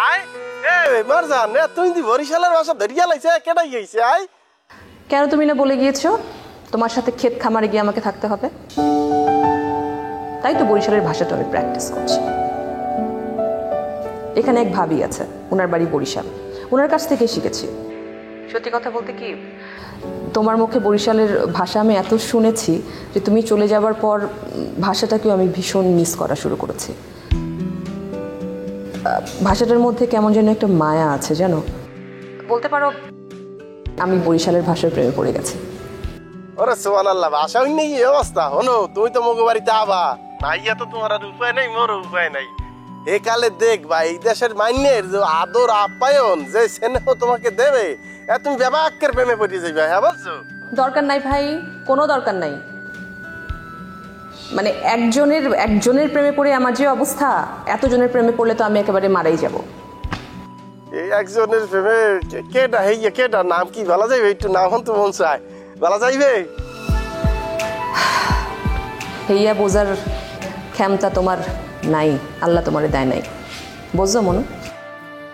আয় এ মারজান তুই দি বরিশালের ভাষা ধরিয়া লাইছে কেডা গইছে আয় কেন তুমি না বলে গিয়েছো তোমার সাথে ক্ষেত খামারে গিয়ে আমাকে থাকতে হবে তাই তো বরিশালের ভাষাটা আমি প্র্যাকটিস করছি এখানে এক ভাবি আছে ওনার বাড়ি বরিশাল ওনার কাছ থেকে শিখেছি সত্যি কথা বলতে কি তোমার মুখে বরিশালের ভাষা আমি এত শুনেছি যে তুমি চলে যাবার পর ভাষাটাকেও আমি ভীষণ মিস করা শুরু করেছি ভাষাটার মধ্যে কেমন যেন একটা মায়া আছে জানো বলতে পারো আমি বরিশালের ভাষার প্রেমে পড়ে গেছি ওরে সুবহানাল্লাহ ভাষা হইনি এই অবস্থা হনো তুমি তো মগো বাড়িতে আবা নাইয়া তো তোমার আর উপায় নাই মোর উপায় নাই এ কালে দেখবা এই দেশের মাইনের যে আদর আপ্যায়ন যে স্নেহ তোমাকে দেবে তুমি বেবাক্কের প্রেমে পড়ে যাবে হ্যাঁ বলছো দরকার নাই ভাই কোনো দরকার নাই মানে একজনের প্রেমে পড়ে আমার যে অবস্থা এতজনের প্রেমে পড়লে তো আমি একেবারে মারাই যাব এই একজনের প্রেমে কেডা হেইয়া কেডা নাম কি বলা যাইবে একটু নাম তো মন চায় বলা যাইবে হেইয়া বোঝার ক্ষমতা তোমার নাই আল্লাহ তোমারে দেয় নাই বুঝছো মনু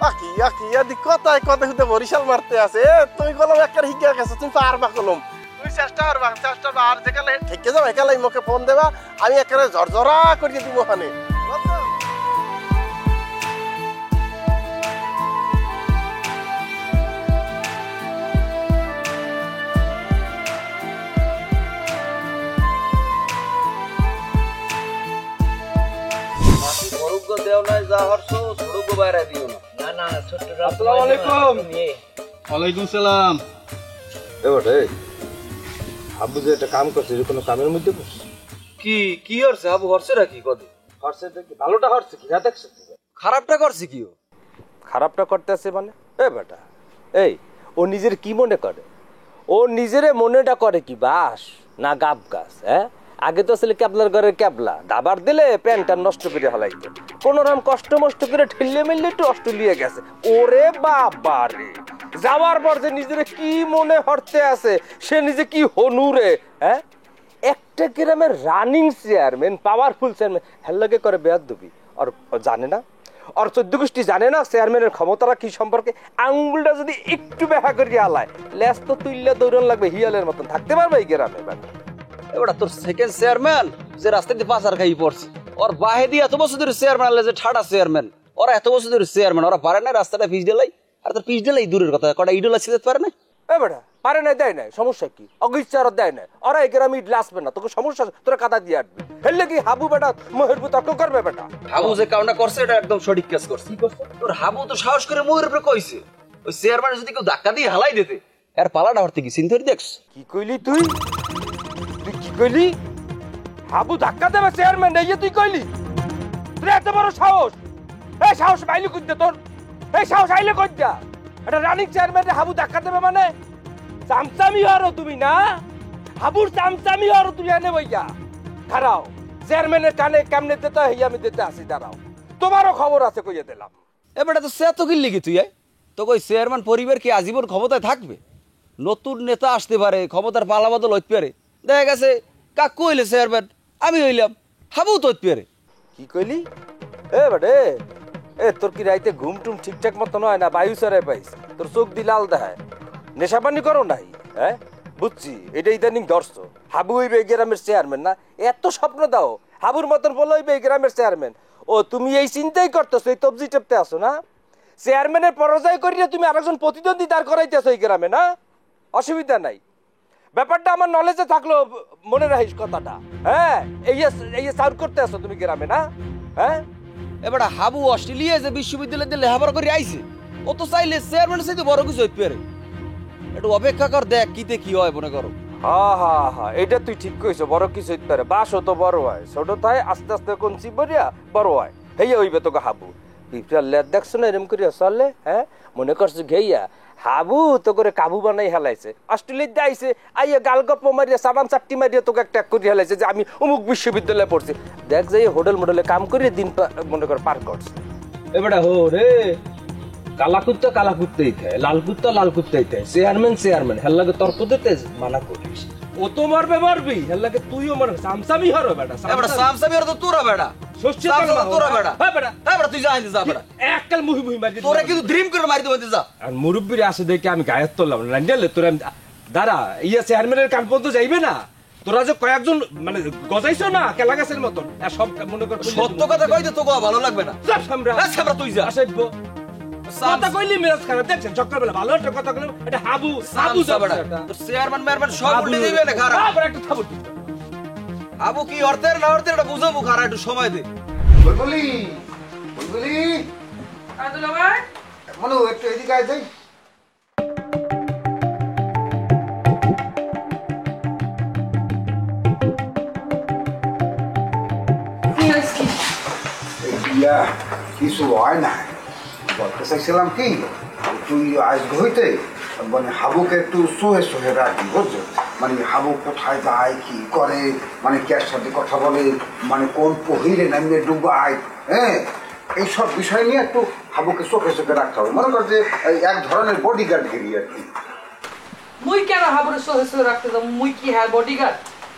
আকি আকি আদি কথায় কথা হতে বরিশাল মারতে আছে তুমি কলম একবার হিগা গেছো তুমি পারবা কলম তুমি চেষ্টা আর যেখানে ঠেকে যাও একালাই মুখে ফোন দেবা আমি একেবারে ঝরঝরা করিয়ে দিব ওখানে ওয়ালাইকুম সালাম আবু যে একটা কাম করছে কোনো কামের মধ্যে কি কি হচ্ছে আবু হচ্ছে নাকি কদি হচ্ছে ভালোটা হচ্ছে কি দেখছে খারাপটা করছে কি খারাপটা করতেছে মানে এ বেটা এই ও নিজের কি মনে করে ও নিজের মনেটা করে কি বাস না গাব গাছ হ্যাঁ আগে তো আসলে ক্যাবলার ঘরের ক্যাবলা দাবার দিলে প্যান্টটা নষ্ট করে হলাইতো কোন রকম কষ্ট মষ্ট করে ঠেললে মেললে একটু অস্ট্রেলিয়া গেছে ওরে বাবা রে যাওয়ার পর যে নিজের কি মনে হরতে আছে সে নিজে কি হনুরে হ্যাঁ একটা গ্রামের রানিং চেয়ারম্যান পাওয়ারফুল চেয়ারম্যান হেল্লাকে করে বেয়াদবি আর জানে না আর 14 গোষ্ঠী জানে না চেয়ারম্যানের ক্ষমতাটা কি সম্পর্কে আঙ্গুলটা যদি একটু ব্যাখ্যা করিয়া আলায় লেস তো তুললে দৌড়ন লাগবে হিয়ালের মতন থাকতে পারবে এই গ্রামে এবার তোর সেকেন্ড চেয়ারম্যান যে রাস্তাতে পাচার খাই পড়ছে ওর বাহে দিয়ে এত বছর ধরে চেয়ারম্যান যে ঠাডা চেয়ারম্যান ওরা এত বছর ধরে চেয়ারম্যান ওরা পারে না রাস্তাটা পিচ ঢেলাই আর তোর পিচ ঢেলাই দূরের কথা কটা ইডোলা ছিঁড়তে পারে না এ বেটা পারে নাই দেয় নাই সমস্যা কি অগিচ্ছার দেয় নাই ওরা এই গ্রামে ইডলা আসবে না তোকে সমস্যা তোরা কাদা দিয়ে আসবে হেললে কি হাবু বেটা মহেরবু তর্ক করবে বেটা হাবু যে কাউন্টা করছে এটা একদম সঠিক কাজ করছে কি করছে তোর হাবু তো সাহস করে মহের উপরে কইছে ওই চেয়ারম্যান যদি কেউ ধাক্কা দিয়ে হালাই দিতে আর পালাটা হরতে কি চিন্তা দেখছ কি কইলি তুই কি কইলি হাবু ধাক্কা দেবে চেয়ারম্যান এই তুই কইলি তুই এত বড় সাহস এই সাহস পাইলি কই দে তোর এই সাহস আইলে কই দা এটা রানিং চেয়ারম্যান হাবু ধাক্কা দেবে মানে চামচামি হরো তুমি না হাবুর চামচামি হরো তুই এনে বইয়া খারাও চেয়ারম্যানের কানে কেমনে দিতে হয় আমি দিতে আসি দাঁড়াও তোমারও খবর আছে কইয়ে দিলাম এবারে তো সে তো কিনলি কি তুই তো কই চেয়ারম্যান পরিবার কি আজীবন ক্ষমতায় থাকবে নতুন নেতা আসতে পারে ক্ষমতার পালা বদল হইতে পারে দেখা গেছে কাকু হইলে চেয়ারম্যান আমি হইলাম হাবু তো হইতে পারে কি কইলি এ বেটে এ তোর কি রাইতে ঘুম টুম ঠিকঠাক মতো নয় না বায়ু চড়াই পাইস তোর চোখ দি লাল দেখায় নেশাপানি করো নাই হ্যাঁ বুঝছি এটা ইদানিং ধরছো হাবু হইবে এই গ্রামের চেয়ারম্যান না এত স্বপ্ন দাও হাবুর মতন বলে হইবে এই গ্রামের চেয়ারম্যান ও তুমি এই চিন্তাই করতেছো এই তবজি টেপতে আসো না চেয়ারম্যানের পরাজয় করিয়ে তুমি আরেকজন প্রতিদ্বন্দ্বী দাঁড় করাইতেছো এই গ্রামে না অসুবিধা নাই ব্যাপারটা আমার নলেজে থাকলো মনে রাখিস কথাটা হ্যাঁ এই সাউন্ড করতে আসো তুমি গ্রামে না হ্যাঁ এবার হাবু অস্ট্রেলিয়া যে বিশ্ববিদ্যালয় দিয়ে লেখাপড়া করে আইছে ও তো চাইলে চেয়ারম্যানের সাথে বড় কিছু হইতে পারে একটু অপেক্ষা কর দেখ কিতে কি হয় মনে করো হ্যাঁ এটা তুই ঠিক কইছো বড় কিছু হইতে পারে বাসও তো বড় হয় ছোট তাই আস্তে আস্তে কোন চিবরিয়া বড় হয় হেইয়া হইবে তোকে হাবু পিঁপড়ার লেদ দেখছো না এরম করিয়া চললে হ্যাঁ মনে করছো ঘেইয়া হাবু তো করে কাবু বানাই হেলাইছে অস্ট্রেলিয়াতে আইছে আইয়া গাল গপ্প মারিয়া সাবান চাপটি মারিয়া তোকে একটা করে হেলাইছে যে আমি অমুক বিশ্ববিদ্যালয়ে পড়ছি দেখ যে হোটেল মোটেলে কাম করে দিন মনে কর পার করছে এবারে হো রে কালা কুত্তাই থাকে লাল কুত্তাই থাকে চেয়ারম্যান হেল লাগে তর্ক দিতে মানা করিস ও তো মারবি হেল লাগে তুইও মারবি সামসামি হরো বেটা সামসামি হরো তো তোরা বেটা ষষ্ঠী যা, তোর মা তোরা বেটা হ্যাঁ বেটা হ্যাঁ বেটা তুই যা আইতে যা বেটা এককাল মুহি মুহি মারি তোরা কিন্তু ড্রিম করে মারি দেবো যা আর মুরব্বীর আসে দেখে আমি গায়ের তুললাম রান্ডালে তোরা দাঁড়া ইয়া চেয়ারম্যানের কান পর্যন্ত যাইবে না তোরা যে কয়েকজন মানে গজাইছো না কেলা গাছের মতন আর সব মনে কর সত্য কথা কইতে তোকে ভালো লাগবে না যা সামরা সামরা তুই যা আসইব কথা কইলি মেরাজ খারাপ দেখছেন সকালবেলা ভালো একটা কথা কইলাম এটা হাবু হাবু যা বেটা তোর চেয়ারম্যান মেয়ারম্যান সব উল্টে দিবে না খারাপ আবার একটা থাবুর আবু কি অর্থের না অর্থের এটা বুঝাবো খারাপ একটু সময় দে বুলবুলি বুলবুলি মনু একটু এদিকে আয় যাই ইয়া কিছু হয় না বলতে চাইছিলাম কি তুই আসবে হইতে মানে হাবুকে একটু সোহে সোহে রাখবি বুঝছো মানে হাবু কোথায় যায় কি করে মানে কার সাথে কথা বলে মানে কোন পহিলে নামিয়ে ডুবায় হ্যাঁ এইসব বিষয় নিয়ে একটু হাবুকে চোখে চোখে রাখতে হবে মনে কর যে এক ধরনের বডিগার্ড গিরি আর কি মুই কেন হাবুরে সহে সহে রাখতে যাবো মুই কি হ্যাঁ বডিগার্ড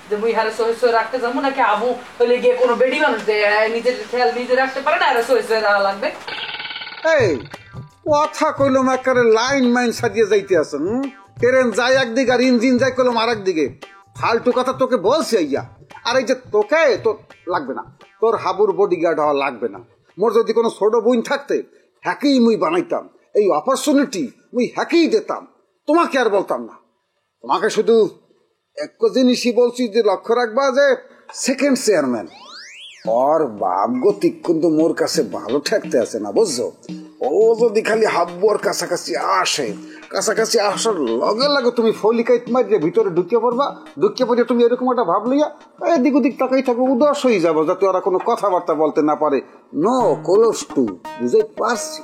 যে মুই হারে সহে সহে রাখতে যাবো নাকি আবু হইলে গিয়ে কোনো বেডি মানুষ নিজের খেয়াল নিজে রাখতে পারে না আর সহে সহে রাখা লাগবে এই কথা কইলাম একেবারে লাইন মাইন সাজিয়ে যাইতে আছেন ট্রেন যায় একদিকে আর ইঞ্জিন যায় কইলাম আর একদিকে ফালতু কথা তোকে বলছি আইয়া আর এই যে তোকে তো লাগবে না তোর হাবুর বডিগার্ড হওয়া লাগবে না মোর যদি কোনো ছোট বোন থাকতে হ্যাকেই মুই বানাইতাম এই অপরচুনিটি মুই হ্যাকেই দিতাম তোমাকে আর বলতাম না তোমাকে শুধু এক জিনিসই বলছি যে লক্ষ্য রাখবা যে সেকেন্ড চেয়ারম্যান ওর বাপ গতিক কিন্তু মোর কাছে ভালো ঠেকতে আছে না বুঝছো ও যদি খালি হাব্বর কাছাকাছি আসে কাছাকাছি আসার লগে লাগে তুমি ফলিকাইট মারিয়ে ভিতরে ঢুকিয়ে পড়বা ঢুকিয়ে পড়ে তুমি এরকম একটা ভাব লইয়া এদিক ওদিক তাকাই থাকো উদাস হয়ে যাবো যাতে ওরা কোনো কথাবার্তা বলতে না পারে নো কোলস টু বুঝে পারছি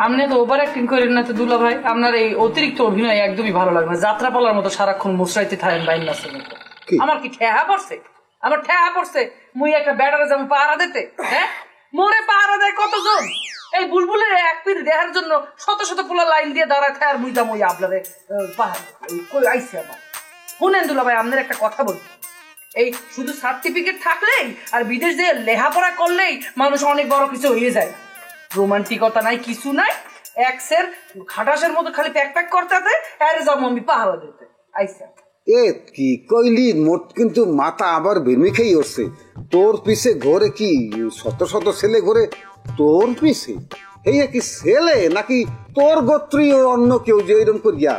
আপনি তো ওভার অ্যাক্টিং করেন না তো দুলা ভাই আপনার এই অতিরিক্ত অভিনয় একদমই ভালো লাগে না যাত্রাপালার মতো সারাক্ষণ মুসরাইতে থাকেন বাইন নাচের মতো আমার কি ঠেহা পড়ছে আমার ঠেহা পড়ছে মুই একটা ব্যাটারে যাবো পাহারা দিতে হ্যাঁ মোরে পাহারা দেয় কতজন এই বুলবুলের এক পিঠ দেখার জন্য শত শত পোলা লাইন দিয়ে দাঁড়ায় থাকে আর মুই যাবো ওই আপনাদের পাহাড় কই আইসি আমার শুনেন দুলা ভাই আপনার একটা কথা বলি এই শুধু সার্টিফিকেট থাকলেই আর বিদেশ দিয়ে লেখাপড়া করলেই মানুষ অনেক বড় কিছু হয়ে যায় রোমান্টিকতা নাই কিছু নাই এক্সের খাটাসের মতো খালি প্যাক প্যাক করতে আছে আরে যাবো আমি পাহারা দিতে আইসা এ কি কইলি মোট কিন্তু মাথা আবার ভেমিখেই উঠছে তোর পিছে ঘরে কি শত শত ছেলে ঘরে তোর পিছে এই কি ছেলে নাকি তোর গোত্রীয় অন্য কেউ যে এরকম করিয়া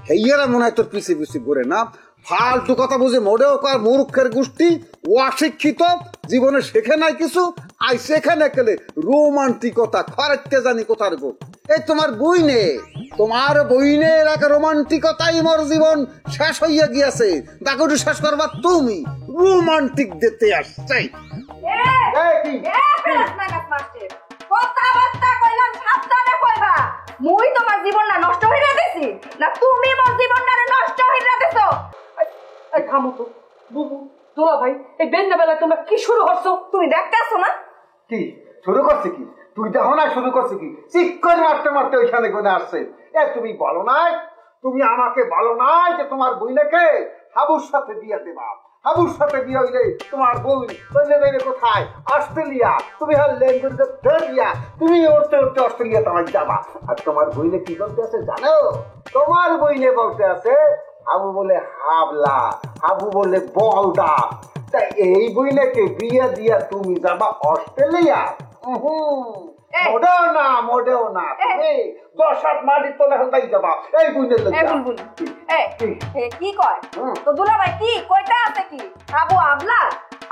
হেইয়ারা মনে হয় তোর পিছে পিছে ঘুরে না ফালতু কথা বুঝে মোড়েও কার মূর্খের গোষ্ঠী ও অশিক্ষিত জীবনে শেখে নাই কিছু আই সেখানে গেলে রোমান্টিকতা খরচতে জানি কোথার গো এই তোমার বইনের এক রোমান্টিকতাই মোর জীবন শেষ হইয়া গিয়াছে দাগুটি শেষ করবা তুমি রোমান্টিক দিতে আসছে মুই তোমার জীবনটা নষ্ট হইরা দিছি না তুমি মোর জীবনটা নষ্ট হইরা দিছো এই থামো তো বুবু দুলা ভাই এই বেন্না বেলা তোমরা কি শুরু করছো তুমি দেখতে আসো না কি শুরু করছে কি তুই দেখো না শুরু করছে কি চিক করে মারতে মারতে ওইখানে কোনে আসছে এ তুমি বলো নাই তুমি আমাকে বলো নাই যে তোমার বইনাকে হাবুর সাথে বিয়ে দেবা হাবুর সাথে বিয়ে হইলে তোমার বই চলে যাবে কোথায় অস্ট্রেলিয়া তুমি হল ল্যাঙ্গুয়েজ অস্ট্রেলিয়া তুমি উঠতে উঠতে অস্ট্রেলিয়া তোমার যাবা আর তোমার বইনে কি বলতে আছে জানো তোমার বইনে বলতে আছে হাবু বলে হাবলা হাবু বলে বলদা তাই এই বইনাকে বিয়ে দিয়া তুমি যাবা অস্ট্রেলিয়া মোটেও না তুমি 10 মাটির তলে হলদাই যাবা এই বইনের কি কয় তো দুলা ভাই কি কয়টা আছে কি আবু আবলা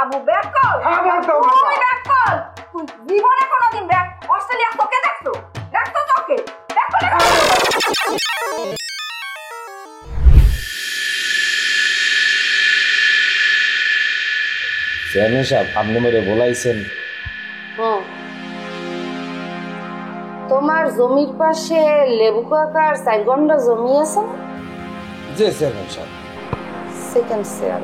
আবু ব্যাককল তুই ব্যাককল তুই জীবনে কোনোদিন ব্যাক অস্ট্রেলিয়া তোকে দেখছো তোকে চেয়ারম্যান সাহেব আপনি মেরে বলাইছেন তোমার জমির পাশে লেবু কাকার 4 ঘন্টা জমি আছে না যে চেয়ারম্যান সাহেব সেকেন্ড শেয়ার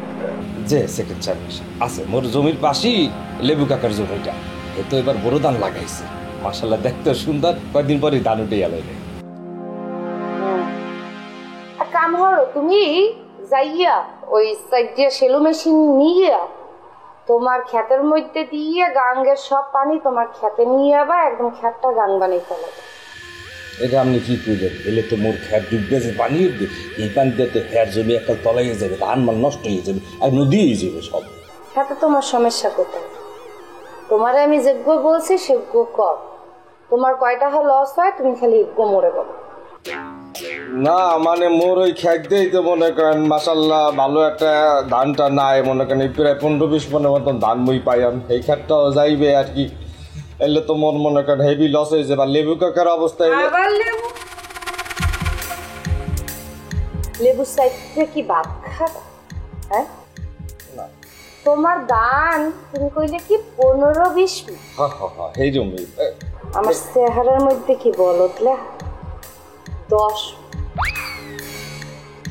যে সেকেন্ড চেয়ারম্যান সাহেব আছে মোর জমির পাশেই লেবু কাকার জমিটা এ তো এবার বড় ধান লাগাইছে মাশাআল্লাহ দেখতে সুন্দর কয়েকদিন পরে ধান উঠে গেল কাম হলো তুমি যাইয়া ওই সাইড দিয়ে সেলো মেশিন নিয়ে তোমার ক্ষেতের মধ্যে দিয়ে গাঙ্গের সব পানি তোমার ক্ষেতে নিয়ে যাবা, একদম ক্ষেতটা গাং বানিয়ে ফেলাবে। এটা আপনি কি করবেন? এলে তো মোর খের ডুববে যে পানি উঠবে, এই পানিতে তো খের জমি একটা তলাইয়ে যাবে, ধান মাল নষ্ট হয়ে যাবে আর নদী হয়ে যাবে সব। তাতে তোমার সমস্যা কোথায়? তোমারে আমি যেগুলো বলছি সেগুলো কর। তোমার কয়টা লস হয় তুমি খালি ইগ্গো মরে বলো। না মানে মোর ওই খেক দিয়েই তো মনে করেন মাসাল্লাহ ভালো একটা ধানটা নাই, মনে করেন প্রায় 15-20 মনের মতন ধান মুই পাইয়াম, এই খেরটাও যাইবে আর কি। এলে তো মোর মনে করেন হেভি লস হয়ে যাবে। লেবু কাকার অবস্থা আবার লেবু লেবু সাইডে কি ভাত খাবা? হ্যাঁ তোমার দান তুমি কইলে কি 15-20? হ্যাঁ এই জমি আমার চেহারার মধ্যে কি বলতলে 10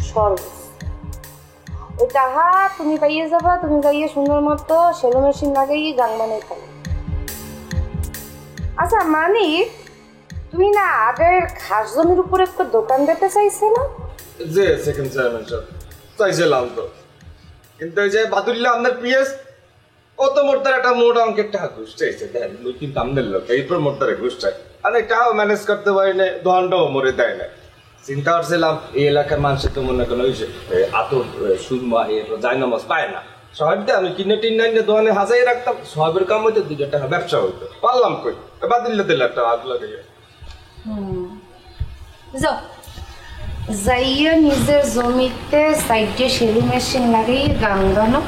সর্বোচ্চ। ওই টাহা তুমি পাইয়ে যাবা, তুমি পাইয়ে সুন্দর মতো সেলো মেশিন লাগাইয়ে গান বানাই খাবে। আচ্ছা মানিক, তুমি না আগের খাস জমির উপরে একটা দোকান দিতে চাইছে না? যে সেকেন্ড চেয়ারম্যান সাহেব চাইছিলাম তো, কিন্তু ওই যে বাদুল্লাহ আপনার পিএস ও তো মোটদার একটা মোটা অঙ্কের টাকা ঘুষ চাইছে, কিন্তু আমাদের লোক এইপর মোটদারে ঘুষ চাই, আর টাকাও ম্যানেজ করতে পারি না, দোকানটাও মরে দেয় না। চিন্তা করছিলাম এই এলাকার মানুষের তো মনে করেন ওই আতর সুরমা জায়নামাজ পায় না, সবাইতে আমি কিনে টিনে দোকানে হাজাই রাখতাম, সবের কাম হইতো 2 টাকা ব্যবসা হইতো, পারলাম কই বাদুল্লাহ দিল একটা আগ লাগে। যাও যাইয়া নিজের জমিতে সাইডে সেলু মেশিন লাগিয়ে গান গানো,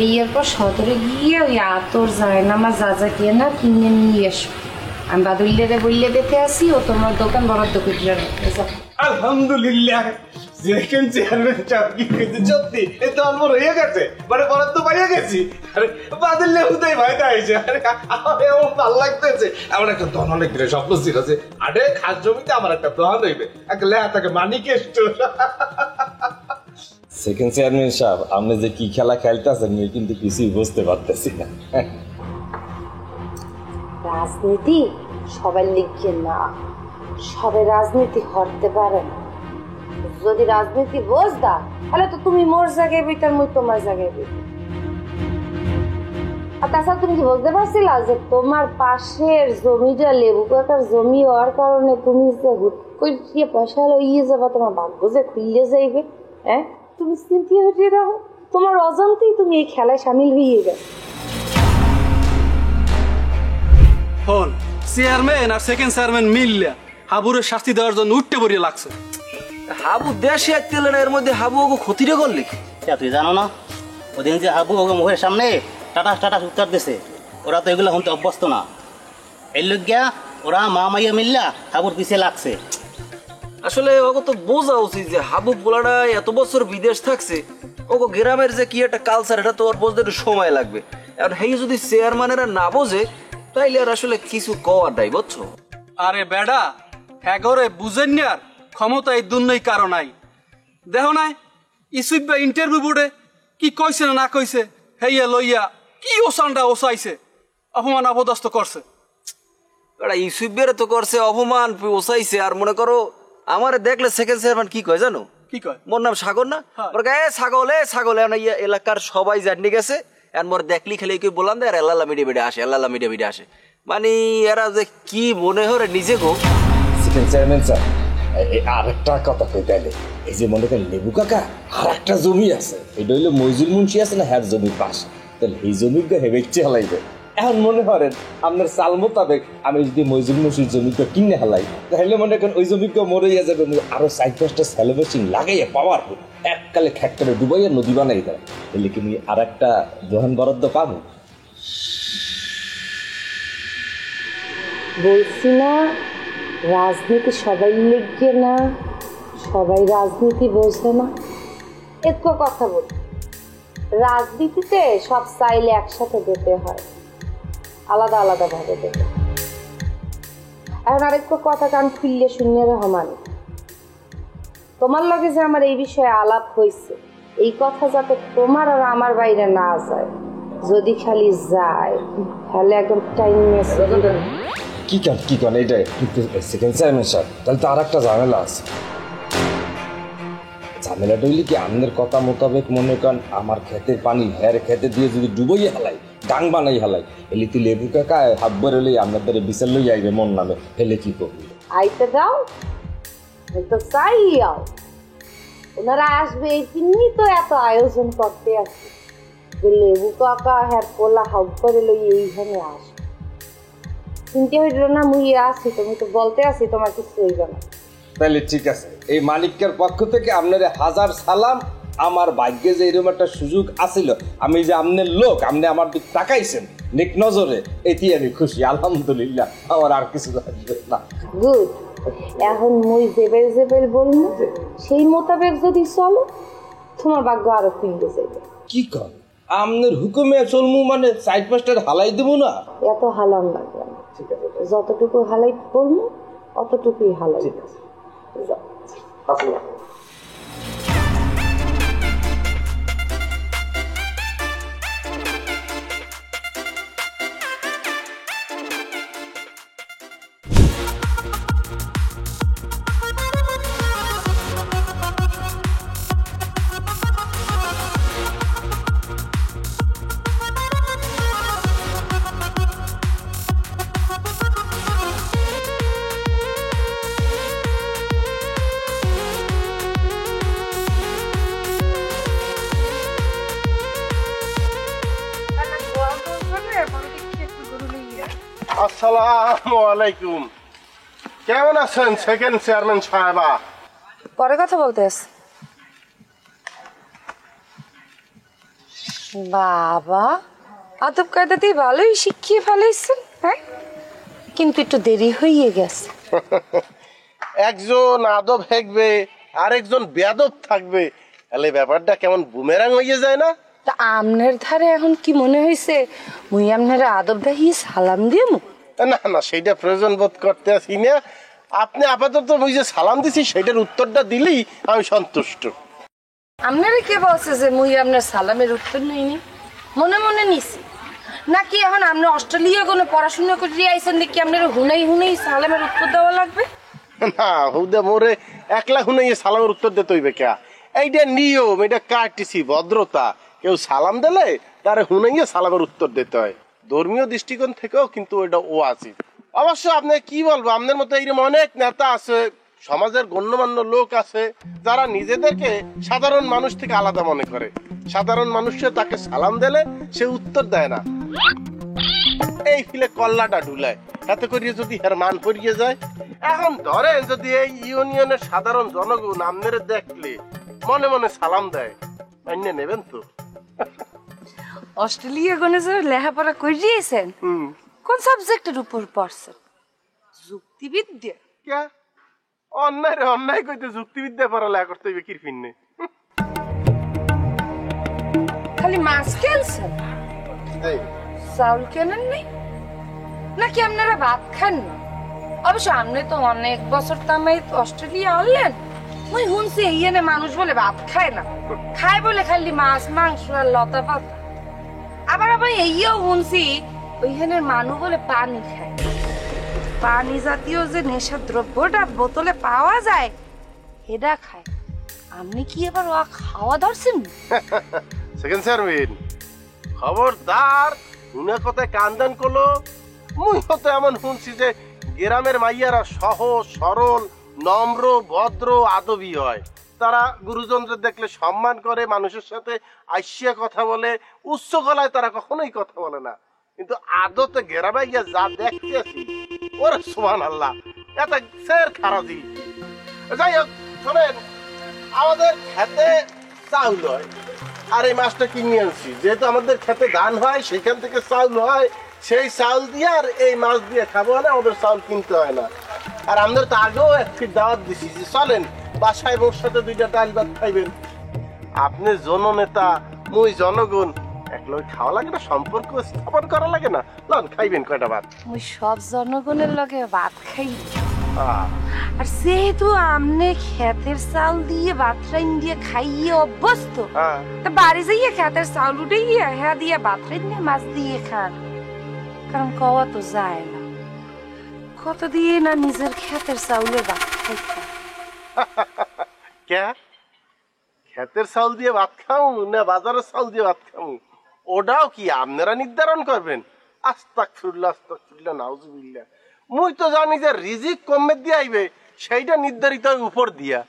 এরপর সদরে গিয়ে ওই আতর যায় না আমার যা কিনে না কিনে নিয়ে এসো। আমি বাদুল্লারে বললে দেখে আসি, ও তোমার দোকান বরাদ্দ করে যাও। আলহামদুলিল্লাহ সেকেন্ড চেয়ারম্যান সাহেব কি কইতে সত্যি এ তো আমার হয়ে গেছে, মানে বরাদ্দ পাইয়া গেছি। আরে বাদুল্লাহ হুদাই ভাইটা আইছে, আরে আমার এমন ভালো লাগতেছে, আমার একটা দোকান অনেক দিনের স্বপ্ন ছিল যে আরে খাস জমিতে আমার একটা দোকান হইবে, একটা লেহা তাকে মানিক এসতো। সেকেন্ড চেয়ারম্যান সাহেব আপনি যে কি খেলা খেলতেছেন আমি কিন্তু কিছুই বুঝতে পারতেছি না। রাজনীতি সবাই লিখে না, সবাই রাজনীতি করতে পারে না। যদি রাজনীতি বুঝদা তাহলে তো তুমি মোর জায়গায় বইতার মুই তোমার জায়গায় বইতাম। আর তাছাড়া তুমি কি বুঝতে পারছিলা যে তোমার পাশের জমিটা লেবু কাকার জমি হওয়ার কারণে তুমি যে হুট করে পয়সা লইয়ে যাবা, তোমার ভাগ্য যে খুললে যাইবে? হ্যাঁ তুমি চিন্তা হটিয়ে দাও, তোমার অজান্তেই তুমি এই খেলায় সামিল হয়ে গেছো। হন চেয়ারম্যান আর সেকেন্ড চেয়ারম্যান মিললে হাবুরের শাস্তি দেওয়ার জন্য উঠতে পড়িয়ে লাগছে। হাবু দেশে একতেলে না, এর মধ্যে হাবু ওকে ক্ষতিরে করলে কি? তুই জানো না ওদিন যে হাবু ওকে মুখের সামনে টাটা টাটা উত্তর দিছে, ওরা তো এগুলো শুনতে অভ্যস্ত না। এই লোক গিয়া ওরা মা মাইয়া মিললা হাবুর পিছিয়ে লাগছে। আসলে ওকে তো বোঝা উচিত যে হাবু পোলাটা এত বছর বিদেশ থাকছে, ওকে গ্রামের যে কি একটা কালচার এটা তো ওর বুঝতে একটু সময় লাগবে। আর হেই যদি চেয়ারম্যানেরা না বোঝে তাইলে আর আসলে কিছু কওয়ার নাই, বুঝছো? আরে বেডা হ্যাঁ করে বুঝেন না, আর ক্ষমতা এই দুর্নই কারণ নাই। দেখো নাই ইসুইব বা ইন্টারভিউ বোর্ডে কি কইছে না কইছে, হেইয়া লইয়া কি ওসানটা ওসাইছে, অপমান অপদস্থ করছে। ইসুইবের তো করছে অপমান ওসাইছে, আর মনে করো আমার দেখলে সেকেন্ড চেয়ারম্যান কি কয় জানো? কি কয়? মোর নাম সাগর না, ছাগল ছাগল এলাকার সবাই জানি গেছে, আর মোর দেখলি খালি কেউ বললাম আর এল্লাহ মিডিয়া মিডিয়া আসে, এল্লাহ মিডিয়া মিডিয়া আসে, মানে এরা যে কি মনে হরে নিজে গো। সেকেন্ড চেয়ারম্যান স্যার আর একটা কথা কইতে গেলে এই যে মনে করেন লেবু কাকা আর একটা জমি আছে, এটা হইলো মইজুল মুন্সি আছে না, হ্যার জমির পাশে, তাহলে এই জমিটা হেবেচ্ছে হালাইবে। এখন মনে করেন আপনার চাল মোতাবেক আমি যদি মইজুল মুন্সির জমিটা কিনে হালাই, তাহলে মনে করেন ওই জমিটা মরে যাবে, আরো 4-5টা সেলিব্রেশন লাগাইয়া পাওয়ার পর এককালে খ্যাক্টারে ডুবাইয়া নদী বানাই দেয়, তাহলে কি আর একটা দোকান বরাদ্দ পাবো? বলছি না রাজনীতি সবাই লিখবে না, সবাই রাজনীতি বোঝে না। একটু কথা বল, রাজনীতিতে সব চাইলে একসাথে দিতে হয়, আলাদা আলাদা ভাবে দেবে। এখন আরেকটু কথা কান খুললে শুনিয়ে রহমান, তোমার লগে যে আমার এই বিষয়ে আলাপ হয়েছে, এই কথা যাতে তোমার আর আমার বাইরে না যায়, যদি খালি যায় তাহলে একদম টাইম কি কান এইটাই সেকেন্ড চেয়ারম্যান স্যার, তাহলে তো আর একটা ঝামেলা আছে। ঝামেলাটা হইলে কি আপনার কথা মোতাবেক মনে করেন আমার ক্ষেতের পানি হের খেতে দিয়ে যদি ডুবইয়ে হেলাই ডাং বানাই হেলাই এলি তুই লেবু কাকা হাব্বর হলেই আপনাদের বিচার লই যাইবে মন নামে হেলে কি করবি আইতে দাও তো চাই আও ওনারা আসবে এই জন্যই তো এত আয়োজন করতে আসি যে লেবু কাকা হ্যাঁ পোলা হাব করে লই এইখানে আসবে চিন্তা হইল না মুই আসি তুমি তো বলতে আসি তোমার কিছু হইবে না তাহলে ঠিক আছে এই মালিকের পক্ষ থেকে আপনার 1000 সালাম আমার ভাগ্যে যে এরকম একটা সুযোগ আছিল আমি যে আপনার লোক আপনি আমার দিক তাকাইছেন নেক নজরে এটি আমি খুশি আলহামদুলিল্লাহ আমার আর কিছু লাগবে না গুড এখন মুই জেবেল জেবেল বলবো সেই মোতাবেক যদি চলো তোমার ভাগ্য আরো খুলতে যাইবে কি কর আপনার হুকুমে চলমু মানে সাইড মাস্টার হালাই দেবো না এত হালাম লাগবে না যতটুকু হালাই বলবো অতটুকুই হালাই যাও আসসালামু আলাইকুম কেমন আছেন সেকেন্ড চেয়ারম্যান সাহেবা পরে কথা বলতে আস বাবা আদব কায়দাতেই ভালোই শিখিয়ে ফেলেছেন হ্যাঁ কিন্তু একটু দেরি হয়ে গেছে একজন আদব হেকবে আরেকজন বেয়াদব থাকবে তাহলে ব্যাপারটা কেমন বুমেরাং হয়ে যায় না তা আমনের ধারে এখন কি মনে হয়েছে মুই আমনের আদব দাহি সালাম দিয়ে মু না না সেইটা প্রয়োজন বোধ করতে আসি না আপনি আপাতত ওই যে সালাম দিছি সেটার উত্তরটা দিলেই আমি সন্তুষ্ট আপনারা কে বলছে যে মুই আপনার সালামের উত্তর নেইনি মনে মনে নিছি নাকি এখন আপনি অস্ট্রেলিয়া কোনো পড়াশোনা করে আইছেন নাকি আপনার হুনাই হুনাই সালামের উত্তর দেওয়া লাগবে না হুদে মোরে একলা হুনাই সালামের উত্তর দিতে হইবে কে এইটা নিয়ম এটা কাটিছি ভদ্রতা কেউ সালাম দিলে তার হুনাইয়ে সালামের উত্তর দিতে হয় ধর্মীয় দৃষ্টিকোণ থেকেও কিন্তু ওইটা ও আছে অবশ্য আপনি কি বলবো আপনার মতো এইরকম অনেক নেতা আছে সমাজের গণ্যমান্য লোক আছে যারা নিজেদেরকে সাধারণ মানুষ থেকে আলাদা মনে করে সাধারণ মানুষকে তাকে সালাম দিলে সে উত্তর দেয় না এই ফিলে কল্লাটা ঢুলায় এতে করিয়ে যদি এর মান পড়িয়ে যায় এখন ধরেন যদি এই ইউনিয়নের সাধারণ জনগণ আপনার দেখলে মনে মনে সালাম দেয় অন্য নেবেন তো অস্ট্রেলিয়া গনে যে লেখাপড়া করিয়েছেন কোন সাবজেক্টের উপর পড়ছেন যুক্তিবিদ্যা কে অন্যায় রে অন্যায় কইতে যুক্তিবিদ্যা পড়ালেখা করতে হইবে কি ফিন্নে খালি মাছ কেনছেন এই চাউল কেনেন নাই নাকি আপনারা ভাত খান না অবশ্য আপনি তো অনেক বছর তামাই অস্ট্রেলিয়া আনলেন মুই শুনছি এইখানে মানুষ বলে ভাত খায় না খায় বলে খালি মাছ মাংস আর লতা পাতা আবার আবার এইও শুনছি ওইখানের মানুষ বলে পানি খায় পানি জাতীয় যে নেশা দ্রব্যটা বোতলে পাওয়া যায় এটা খায় আপনি কি এবার ও খাওয়া ধরছেন সেকেন্ড চেয়ারম্যান খবরদার উনি কথায় কান্দান করলো মুই হতে এমন শুনছি যে গ্রামের মাইয়ারা সহজ সরল নম্র ভদ্র আদবী হয় তারা গুরুজনদের দেখলে সম্মান করে মানুষের সাথে আইসিয়া কথা বলে উচ্চ গলায় তারা কখনোই কথা বলে না কিন্তু আদতে গ্রামে গিয়ে যা দেখতে আছি ওরে সুবহানাল্লাহ এত সের খারাজি যাই হোক শোনেন আমাদের খেতে চাউল হয় আর এই মাছটা কিনে আনছি যেহেতু আমাদের খেতে ধান হয় সেখান থেকে চাউল হয় সেই চাউল দিয়ে আর এই মাছ দিয়ে খাবো না আমাদের চাউল কিনতে হয় না আর আমাদের তো আগেও এক ফিট দাওয়াত দিছি যে চলেন বাসায় মোর সাথে 2টা ডাল ভাত খাইবেন আপনি জননেতা মুই জনগণ একলগে খাওয়া লাগে না সম্পর্ক স্থাপন করা লাগে না লন খাইবেন কয়টা ভাত মুই সব জনগণের লগে ভাত খাই আর যেহেতু আমনে ক্ষেতের চাউল দিয়ে ভাত রাইন দিয়ে খাইয়ে অভ্যস্ত তা বাড়ি যাইয়ে ক্ষেতের চাউল উঠে গিয়ে হ্যাঁ দিয়ে ভাত রাইন দিয়ে মাছ দিয়ে খান কারণ কওয়া তো যায় না কত দিয়ে না নিজের ক্ষেতের চাউলে ভাত খাইতে কে ক্ষেতের চাউল দিয়ে ভাত খামু না বাজারের চাউল দিয়ে ভাত খামু ওটাও কি আপনারা নির্ধারণ করবেন? আস্তাগফিরুল্লাহ নাউজুবিল্লাহ। মুই তো জানি যে রিজিক কমে দিয়ে আইবে সেইটা নির্ধারিত উপর দিয়া।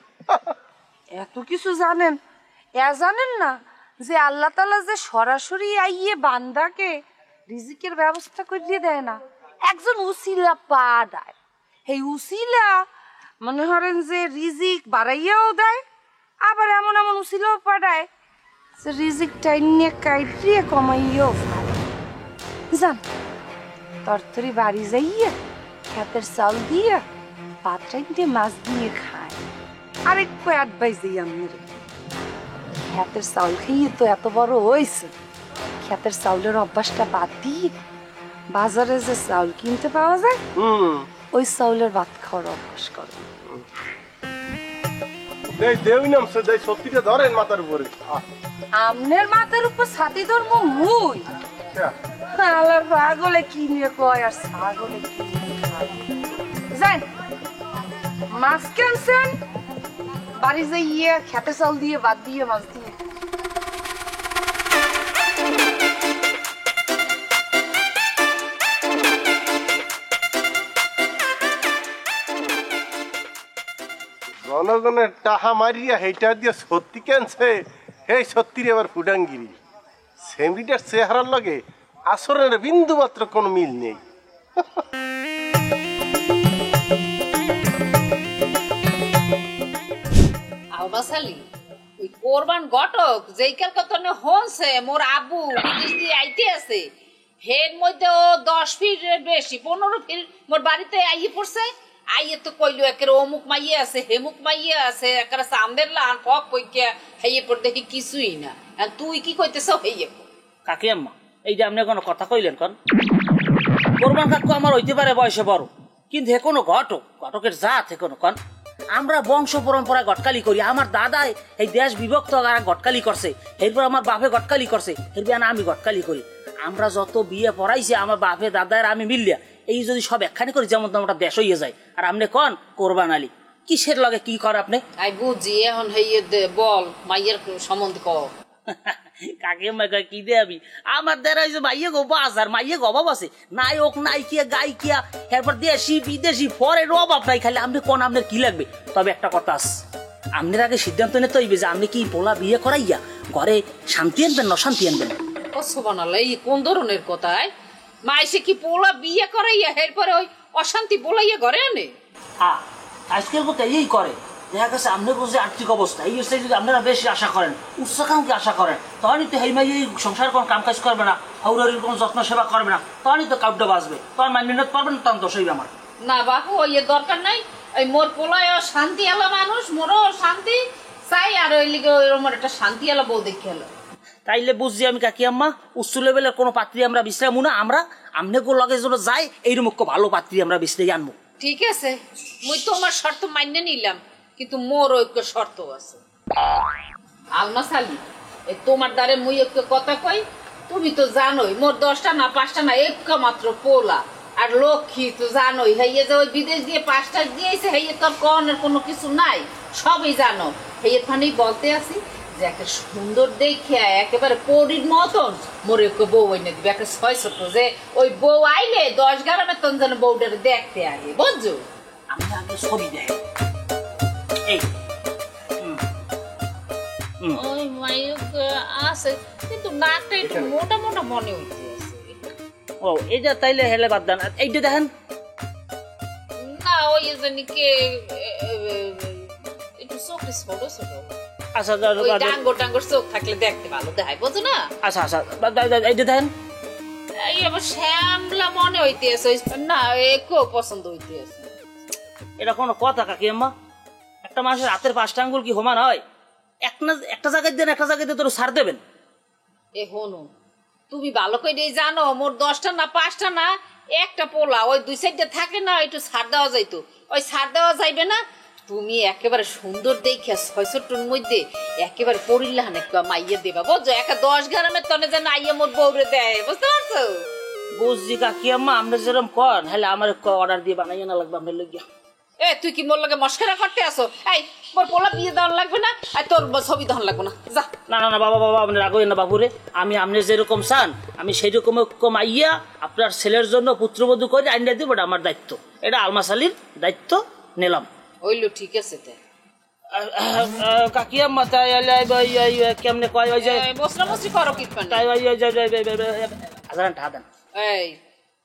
এত কিছু জানেন, জানেন না যে আল্লাহ তাআলা যে সরাসরি আইয়ে বান্দাকে রিজিকের ব্যবস্থা করে দেয় না, একজন উসিলা পাঠায়। এই উসিলা মনে করেন যে রিজিক বাড়াইয়াও দেয়, আবার এমন এমন উসিলাও পাঠায় যে রিজিক টাইনে কাইটিয়ে কমাইয়াও ফেলে। জান তরতরি বাড়ি যাইয়া ক্ষেতের চাউল দিয়া পাত্রাই দিয়ে মাছ দিয়ে খায়। আরেকটু অ্যাডভাইস দিই আপনার, ক্ষেতের চাউল খেয়ে তো এত বড় হয়েছে, ক্ষেতের চাউলের অভ্যাসটা বাদ দিয়ে বাজারে যে চাউল কিনতে পাওয়া যায় ওই চাউলের ভাত খাওয়ার অভ্যাস করে। সত্যিটা ধরেন মাথার উপরে। আমনের মাথার উপর ছাতি ধরবো মুই? আল্লাহ পাগলে কি নিয়ে কয় আর ছাগলে কি নিয়ে খায়। জান মাছ কেনছেন বাড়ি যাইয়ে খেতে চাউল দিয়ে ভাত দিয়ে মাছ দিয়ে। জনগণের টাহা মারিয়া হেইটা দিয়ে সত্যি কেনছে, সেই সত্যির এবার ফুডাঙ্গিরি। সেমরিটার চেহারার লগে আসরের বিন্দু মাত্র কোনো মিল নেই। আউবাসালি ওই কোরবান ঘটক যেইকার কথা হনছে মোর আব্বু বিদেশ দিয়ে আইতে আছে, হের মধ্যে ও 10 ফিট বেশি 15 ফিট মোর বাড়িতে আইয়ে পড়ছে। আইয়ে তো কইলো একের অমুক মাইয়ে আছে হেমুক মাইয়ে আছে একের সামদের লান ফক কইকে হেইয়ে পড় দেখি কিছুই না। আর তুই কি কইতেছ হেইয়ে কাকি আম্মা এই যে আপনি কোনো কথা কইলেন কন? কোরবান কাকু আমার হইতে পারে বয়সে বড়, কিন্তু হে কোনো ঘটকের জাত হে কোনো কন। আমরা বংশ পরম্পরায় গটকালি করি। আমার দাদাই এই দেশ বিভক্ত গটকালি করছে, এরপর আমার বাপে গটকালি করছে, এরপর আমি গটকালি করি। আমরা যত বিয়ে পড়াইছি আমার বাপে দাদার আমি মিললিয়া এই যদি সব একখানি করি যেমন আমরা দেশ হইয়ে যায়। আর আপনি কন কোরবান আলী কিসের লগে কি করে আপনি? আই বুঝি এখন হেইয়ে বল মাইয়ের সম্বন্ধে কও। কাকে মাকে কি দে আমি আমার দ্বারা হয়েছে মাইয়ে গো বাজার মাইয়ে গো অভাব আছে, নায়ক নায়িকা গায়িকা এরপর দেশি বিদেশি ফরের অভাব নাই। খালি আপনি কোন আপনার কি লাগবে? তবে একটা কথা আছে, আপনার আগে সিদ্ধান্ত নিতে হইবে যে আপনি কি পোলা বিয়ে করাইয়া ঘরে শান্তি আনবেন না শান্তি আনবেন। অসুবানাল এই কোন ধরনের কথায়? মাইসে কি পোলা বিয়ে করাইয়া এরপরে ওই অশান্তি বলাইয়া ঘরে আনে? হ্যাঁ আজকের কথা এই করে। দেখা গেছে আপনার যে আর্থিক অবস্থা এই অবস্থায় যদি আপনারা বেশি আশা করেন উচ্চাকাঙ্ক্ষী আশা করেন তখনই তো হেই মাই সংসার কোনো কাম কাজ করবে না, হাউরারির কোনো যত্ন সেবা করবে না, তখনই তো কাউটা বাঁচবে, তখন মাইনে নিতে পারবেন না, তখন দোষ হইবে আমার। না বাপু ওই দরকার নাই। ওই মোর পোলায় শান্তি আলা মানুষ, মোরও শান্তি চাই আর ওই লিগে ওইরকম একটা শান্তি আলা বউ দেখে এলো। তাইলে বুঝছি আমি কাকি আম্মা উচ্চ লেভেলের কোনো পাত্রী আমরা বিশ্রামু না, আমরা আমনেগো লগে যেন যাই এইরকম ভালো পাত্রী আমরা বিশ্রাই আনবো। ঠিক আছে মুই তোমার শর্ত মান্য নিলাম, কিন্তু মোর ঐক্য শর্ত আছে। আলমাস আলী তোমার দ্বারে মুই ঐক্য কথা কই, তুমি তো জানোই মোর 10টা না 5টা না একটা মাত্র পোলা আর লক্ষ্মী তো জানোই। হেয়ে যে ওই বিদেশ দিয়ে 5টা দিয়েছে হেয়ে তোর কনের কোনো কিছু নাই, সবই জানো। হেয়ে ফানেই বলতে আসি যে একটা সুন্দর দেখে একেবারে পরীর মতন মোর ঐক্য বউ এনে দিবে, একটা 6 ছোট যে ওই বউ আইলে 10 গ্রামের তন যেন বউটারে দেখতে আগে, বুঝছো? আমি আগে ছবি দেখ ওই মায়ুক আছে কিন্তু নাকটা একটু মোটা মোটা মনে হইছে। ও এইটা তাইলে হেলে বাদ দেন। এইটা দেখেন না ওই জানি কে একটু চোখ ছোট ছোট। আচ্ছা ওই ডাঙ্গর চোখ থাকলে দেখতে ভালো দেখায়, বুঝো না? আচ্ছা আচ্ছা এইটা দেখেন এই আবার শ্যামলা মনে হইতেছে না, একো পছন্দ হইতেছে। এটা কোনো কথা কাকি আম্মা? একটা মানুষের হাতের 5টা আঙ্গুল কি সমান হয়? একটা জায়গায় দেন একটা জায়গায় তোর সার দেবেন। এ হনু তুমি ভালো করে জানো মোর 10টা না 5টা না একটা পোলা, ওই 2 সাইডে থাকে না একটু ছাড় দেওয়া যাইতো, ওই ছাড় দেওয়া যাইবে না। তুমি একেবারে সুন্দর দেখে 6 মধ্যে একেবারে পরিল্লাহান একটু মাইয়ে দেবা, বুঝছো? 10 গ্রামের তনে যেন আইয়া মোর বউরে দেয়, বুঝতে পারছো? বুঝছি কাকি আম্মা, আমরা যেরকম কন হলে আমার অর্ডার দিয়ে বানাইয়া না লাগবে আপনার লইয়া। এ তুই কি মোর লগে মস্করা করতে আসো? এই মোর পোলা বিয়ে দেওয়ার লাগবে না, আর তোর ছবি দেওয়ার লাগবে না, যা। না না না বাবা বাবা, আপনি রাখবেন না বাবুরে। আমি আপনি যেরকম চান আমি সেই রকম আইয়া আপনার ছেলের জন্য পুত্রবধূ করে আইনা দিব, এটা আমার দায়িত্ব। এটা আলমাস আলীর দায়িত্ব নিলাম। হইলো, ঠিক আছে। তে কাকিয়া মাথায় কেমনে কয় ওই যে বসরা বসরি করো কি পান? হাজার দেন। এই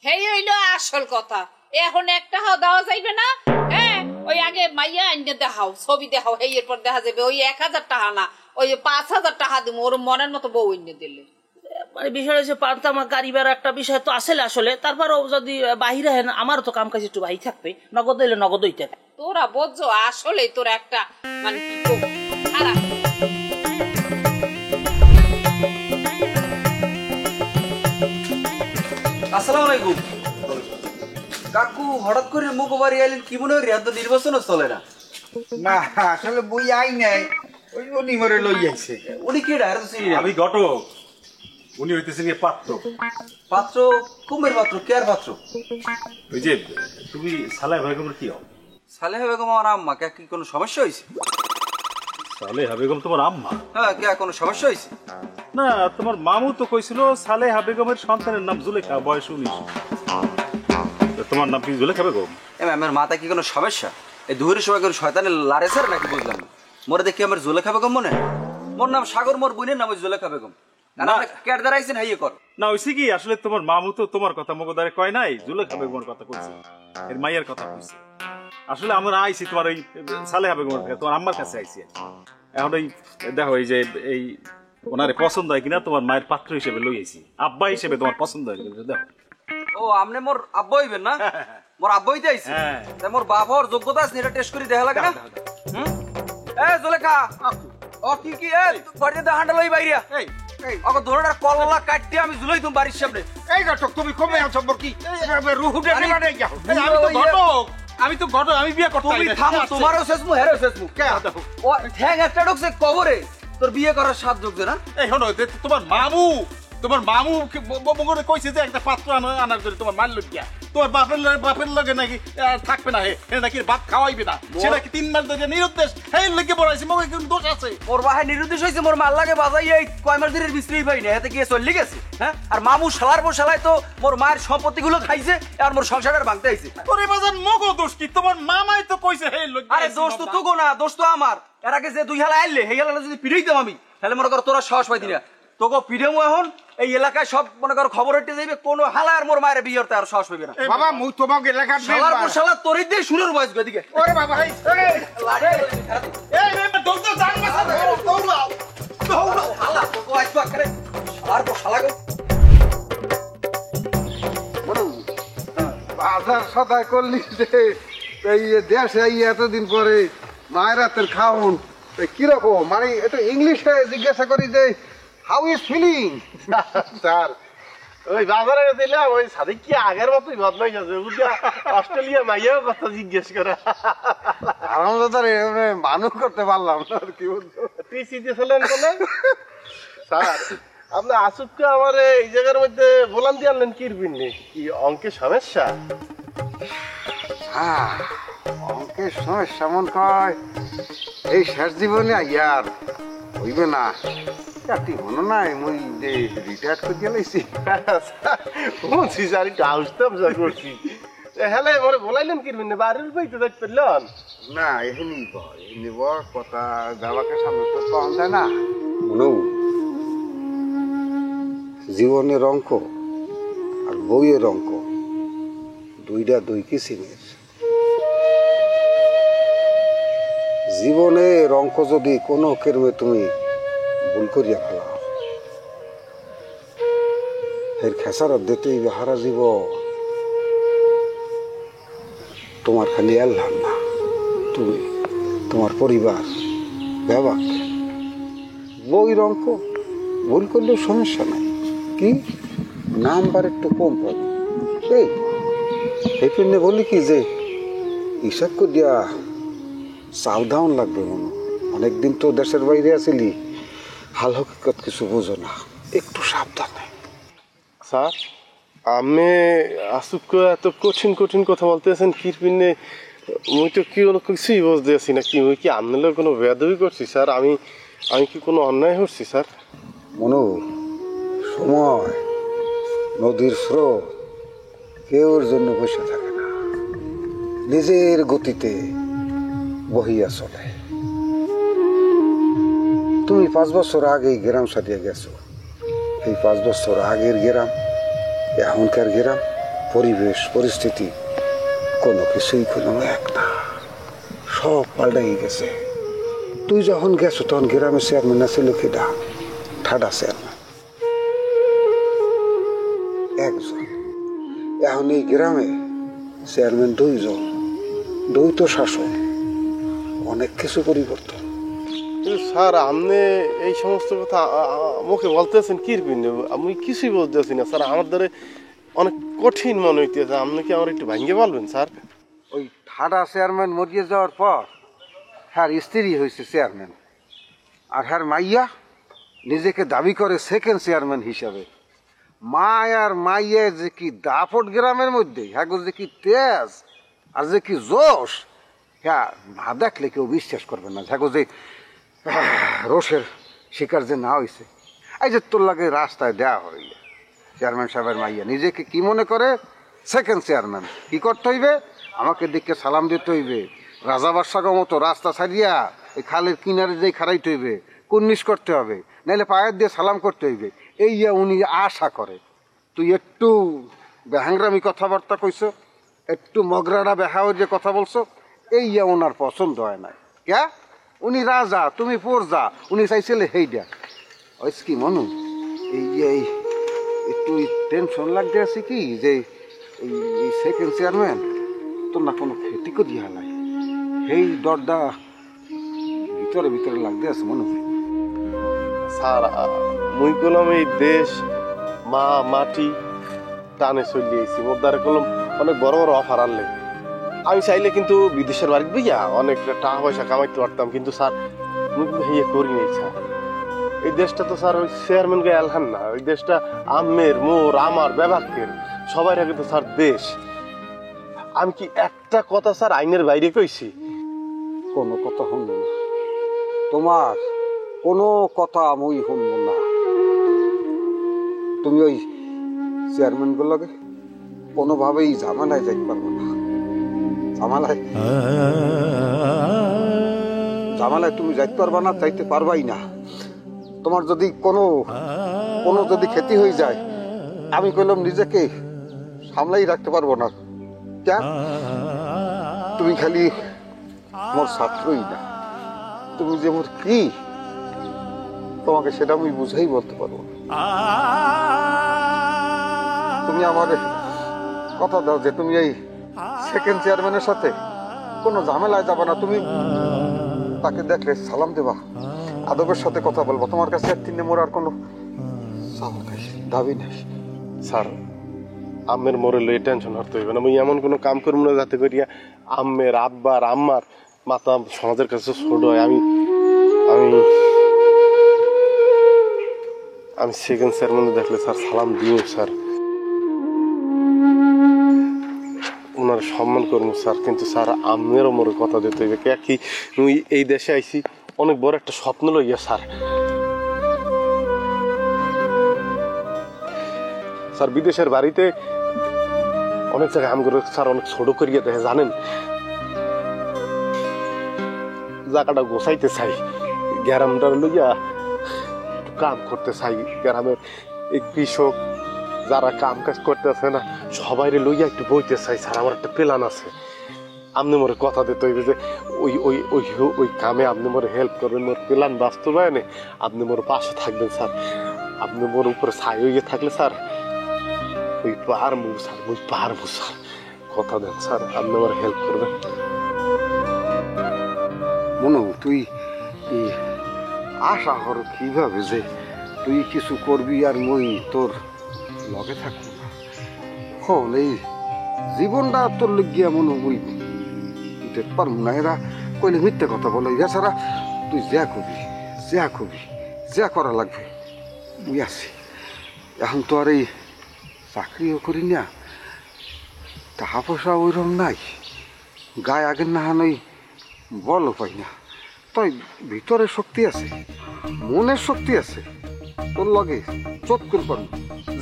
হেই হইলো আসল কথা। এখন একটা হাও দেওয়া যাইবে না। হ্যাঁ, ওই আগে মাইয়া আইনে দেখাও, ছবি দেখাও, হেই এরপর দেখা যাবে। ওই 1000 টাকা না, ওই 5000 টাকা দিব ওর মনের মতো বউ আইনে দিলে। মানে বিষয় হচ্ছে পান্তা আমার গাড়ি ভাড়া একটা বিষয় তো আসলে আসলে, তারপরেও যদি বাহিরে হেন আমারও তো কাম কাজ একটু বাহি থাকবে, নগদ হইলে নগদ হইতে। তোরা বুঝছো আসলে তোর একটা মানে কি খারাপ। আসসালামু আলাইকুম কাকু। হঠাৎ করে মুখ বাড়ি আইলেন, কি মনে হয় তো নির্বাচনও চলে না? না আসলে বই আই নাই, ওই উনি মরে লই আইছে। উনি কি আমি ঘটক, উনি হইতেছেন পাত্র। পাত্র? কুমের পাত্র? কে আর পাত্র? ওই যে তুমি সালেহা বেগমের কি হও? সালেহা বেগম আমার আম্মা। কে কি কোনো সমস্যা হয়েছে? সালেহা বেগম তোমার আম্মা? হ্যাঁ, কে কোনো সমস্যা হয়েছে? না, তোমার মামু তো কইছিল সালেহা বেগমের সন্তানের নাম জুলেখা, বয়স 19। তোমার নাম কি জুলেখা বেগম? আমার মাথায় কি কোনো সমস্যা? এই দুপুরের সময় কোনো শয়তানের লারেসার নাকি বুঝলাম না। মোরে দেখি আমার জুলেখা বেগম মনে? মোর নাম সাগর, মোর বোনের নাম জুলেখা বেগম। কেট দাঁড়াইছেন হাইয়ে কর না। হইছে কি আসলে তোমার মামু তো তোমার কথা মগদারে কয় নাই, জুলেখা বেগমের কথা কইছে, এর মাইয়ের কথা কইছে। আসলে আমরা আইছি তোমার ওই সালেহা বেগমের কাছে, তোমার আম্মার কাছে আইছি। এখন ওই দেখো এই যে এই ওনারে পছন্দ হয় কিনা তোমার মায়ের পাত্র হিসেবে লই আইছি, আব্বা হিসেবে তোমার পছন্দ হয় কিনা দেখো। ও আপনি মোর আব্বা হইবেন না? মোর আব্বা হইতে আইছি। তাই মোর বাপ হওয়ার যোগ্যতা আছে, এটা টেস্ট করে দেখা লাগে না? এ জুলেখা, ও কি কি এ বাড়িতে দা হান্ডা লই বাইরিয়া। এই ওকে ধরনের কললা কাটতে আমি জুলাই তুমি বাড়ির সামনে। এই ঘটক তুমি কমে আছো কি রুহুটে মানে যাও। আমি তো ঘটক, আমি বিয়ে করতে। তুমি থামো, তোমারও শেষমু হেরো শেষমু। কে দেখো ও ঠ্যাং একটা ঢুকছে কবরে, তোর বিয়ে করার সাথ ঢুকছে না? এই শোনো, তোমার মামু মগরে কইছে যে একটা পাত্র আনার জন্য তোমার মার লোক গিয়া তোমার বাপের লগে নাকি থাকবে না, হে নাকি ভাত খাওয়াইবে না, সে নাকি 3 মাস ধরে নিরুদ্দেশ। হেই লেগে পড়াইছে, মগে কোন দোষ আছে? মোর বাহে নিরুদ্দেশ হইছে, মোর মাল লাগে বাজাই এই কয় মাস ধরে বিস্ত্রি পাই না, এতে কি চলে গেছে? হ্যাঁ, আর মামু শালার পর শালায় তো মোর মায়ের সম্পত্তিগুলো খাইছে, আর মোর সংসারের ভাঙতে আইছে। ওরে বাজান, মগো দোষ কি? তোমার মামাই তো কইছে হেই লোক। আরে দোষ তো তোগো না, দোষ তো আমার। এর আগে যে 2 হালা আইলে, হেই হালা যদি পিড়াইতাম আমি, তাহলে মনে কর তোরা সাহস পাইতি না। তোগো পিড়েমু এখন এই এলাকায় সব মনে কর খবর হইতে যাইবে, কোন হালা আর মোর মায়ের বিয়েতে আর সাহস পাইবে না। বাবা মুই তোমাকে এলাকার শালার পর শালা তোরই দিয়ে শুরুর বয়স এদিকে। ওরে বাবা, এই দোষ তো জান না, দৌড়াও দৌড়াও হালা তোগো আইতো আকারে শালার পর শালা গো। বাজার সদাই করলি যে এই দেশে এই এতদিন পরে মায়ের হাতের খাওন কিরকম, মানে একটু ইংলিশে জিজ্ঞাসা করি যে হাউ ইজ ফিলিং? স্যার ওই বাজারে দিলাম, ওই সাদিক কি আগের মতোই বদলাই যাচ্ছে, অস্ট্রেলিয়া মাইয়াও কথা জিজ্ঞেস করে। আরামদাদার মানুষ করতে পারলাম না, কি বলছো? তুই চিতেছিলেন বলে স্যার আপনি আসুককে আমার এই জায়গার মধ্যে বলান দিয়ে আনলেন কি বিননি, কি অঙ্কের সমস্যা? হ্যাঁ, অঙ্কের সমস্যা মন কয় এই শেষ জীবনে ইয়ার হইবে না। তুই হনো নাই মুই যে রিটায়ার করে গেলাইছি, শুনছি স্যার একটু আউসতাম করছি। হ্যালো আমার বলাইলেন কি বিননি, বাড়ির বইতে যাইতে পারলেন না? এখানেই কথা যাওয়াকে সামনে তো কম যায় না। মনু, জীবনের অঙ্ক আর বইয়ের অঙ্ক দুইটা দুই কিসিমের। জীবনের অঙ্ক যদি কোনো কেরমে তুমি ভুল করিয়া ফেলাও, এর খেসারত দিতেই হারা জীব তোমার খালি আল্লাহ না, তুমি তোমার পরিবার ব্যবহার। বইয়ের অঙ্ক ভুল করলেও সমস্যা নাই, কি নাম্বার একটু কম পাবে। এই জন্য বলি কি যে হিসাব করিয়া সাবধান লাগবে। মনে অনেকদিন তো দেশের বাইরে আসিলি, হাল হকিকত কিছু বোঝো না, একটু সাবধানে। স্যার আমি আসুককে এত কঠিন কঠিন কথা বলতেছেন কি বিননি, মুই তো কি কোনো কিছুই বুঝতে আছি না কি মুই কি আপনার কোনো বেয়াদবি করছি স্যার আমি কি কোনো অন্যায় করছি স্যার মনু সময় নদীর স্রোত কেউর জন্য বসে থাকে না, নিজের গতিতে বহিয়া চলে। তুমি 5 বছর আগে গ্রাম ছাড়িয়ে গেছো, এই 5 বছর আগের গ্রাম এখনকার গ্রাম পরিবেশ পরিস্থিতি কোনো কিছুই কোনো এক না, সব পাল্টাই গেছে। তুই যখন গেছো তখন গ্রামের চেয়ারম্যান আছিল কিনা? ঠাডা চেয়ারম্যান একজন, এখন এই গ্রামে চেয়ারম্যান 2 জন, 2 তো শাসক, অনেক কিছু পরিবর্তন। কিন্তু স্যার আপনি এই সমস্ত কথা মুখে বলতেছেন কি আমি কিছুই বলতেছি না স্যার, আমার দ্বারা অনেক কঠিন মনে হইতেছে। আপনি কি আমার একটু ভাঙ্গে বলবেন স্যার? ওই ঠাডা চেয়ারম্যান মরিয়ে যাওয়ার পর হ্যার স্ত্রী হয়েছে চেয়ারম্যান, আর হ্যার মাইয়া নিজেকে দাবি করে সেকেন্ড চেয়ারম্যান হিসাবে। মায়ার মাইয়া যে কি দাপট গ্রামের মধ্যে, হ্যাঁ যে কি তেজ আর যে কি জোশ, হ্যাঁ না দেখলে কেউ বিশ্বাস করবে না। হ্যাঁ যে রোষের শিকার যে না হয়েছে, এই যে তোর লাগে রাস্তায় দেওয়া হইলে চেয়ারম্যান সাহেবের মাইয়া নিজেকে কি মনে করে সেকেন্ড চেয়ারম্যান। কি করতে হইবে? আমাকে দিকে সালাম দিতে হইবে, রাজা বাদশাহ মতো রাস্তা ছাড়িয়া এই খালের কিনারে যেই খাড়াইতে হইবে, কুন্নিশ করতে হবে, নাইলে পায়ের দিয়ে সালাম করতে হইবে, এই উনি আশা করে। তুই একটু বেহাংরামি কথাবার্তা কইছো, একটু মগরাড়া বেহাওয়ের যে কথা বলছো, এই ওনার পছন্দ হয় না। ক্যা উনি রাজা তুমি পরজা, উনি চাইছিলে হেইডা ওই কি মনু। এই একটু টেনশন লাগতে আছে কি যে এই সেকেন্ড চেয়ারম্যান তোর না কোনো ক্ষতি করি হালাই, এই দরদা ভিতরে ভিতরে লাগতে আছে মনে হয়। স্যার মুই কলম এই দেশ মা মাটি টানে চলিয়েছি, মোর দ্বারা কলম অনেক বড় বড় অফার আনলে আমি চাইলে কিন্তু বিদেশের বাড়ি বইয়া অনেক টাকা পয়সা কামাইতে পারতাম, কিন্তু স্যার মুই কিন্তু ইয়ে করি নাই স্যার। এই দেশটা তো স্যার ওই চেয়ারম্যানকে এলহান না, ওই দেশটা আমের মোর আমার ব্যবাকের সবাই আগে তো স্যার দেশ। আমি কি একটা কথা স্যার আইনের বাইরে কইছি? কোনো কথা শুনবো না, তোমার কোনো কথা আমি শুনবো না। তুমি ওই চেয়ারম্যান গুলোকে কোনোভাবেই ঝামেলায় যাইতে পারবো না। ঝামেলায় তুমি যাইতে পারবা না, চাইতে পারবাই না। তোমার যদি কোনো যদি ক্ষতি হয়ে যায়, আমি কইলাম নিজেকে সামলাই রাখতে পারবো না। কেন? তুমি খালি মোর ছাত্রই না, তুমি যে মোর কি, তোমাকে সেটা আমি বুঝাই বলতে পারবো। তুমি আমার কথা দাও যে তুমি এই সেকেন্ড চেয়ারম্যানের সাথে কোনো ঝামেলায় যাবে না। তুমি তাকে দেখলে সালাম দেবা, আদবের সাথে কথা বলবো। তোমার কাছে একদিনে মোর আর কোনো দাবি নেই। স্যার আমের মোরে লই টেনশন হতে হইবে না, আমি এমন কোনো কাম করবো না যাতে করিয়া আম্মের আব্বার আম্মার মাথা সমাজের কাছে ছোট হয়। আমি সেকেন্ড চেয়ারম্যান দেখলে স্যার সালাম দিও স্যার, ওনার সম্মান করবো স্যার, কিন্তু স্যার আমেরও মোরে কথা দিতে হইবে। কে কি মুই এই দেশে আইছি অনেক বড় একটা স্বপ্ন লইয়া স্যার। স্যার বিদেশের বাড়িতে অনেক জায়গায় আম করে স্যার অনেক ছোট করিয়া দেখে, জানেন জায়গাটা গোছাইতে চাই, গ্রামটার লইয়া কাম করতে চাই। গ্রামের এই কৃষক যারা কাম কাজ করতেছে না সবাই লইয়া একটু বইতে চাই স্যার। আমার একটা প্ল্যান আছে, আপনি মোরে কথা দিতে হইবে যে ওই কামে আপনি মোরে হেল্প করবেন। মোর প্ল্যান বাস্তবায়নে আপনি মোর পাশে থাকবেন স্যার। আপনি মোর উপরে ছাই হইয়া থাকলে স্যার ওই পারবো স্যার, ওই পারবো স্যার, কথা দেন স্যার, আপনি আমার হেল্প করবেন। মনু তুই আশা কর কিভাবে যে তুই কিছু করবি আর মই তোর লগে থাকবো না। হন এই জীবনটা তোর লইয়া মনে বই দেখতে পারবো না। এরা কইলে মিথ্যে কথা বলে, এছাড়া তুই যা কবি যা করা লাগবে বুঝে আছি। এখন তো আর এই চাকরিও করি না, টাকা পয়সা ওইরকম নাই, গায়ে আগের না হানই বলো পাই না, তাই ভিতরে শক্তি আছে, মনের শক্তি আছে। তোর লগে চোখ করে পারবো,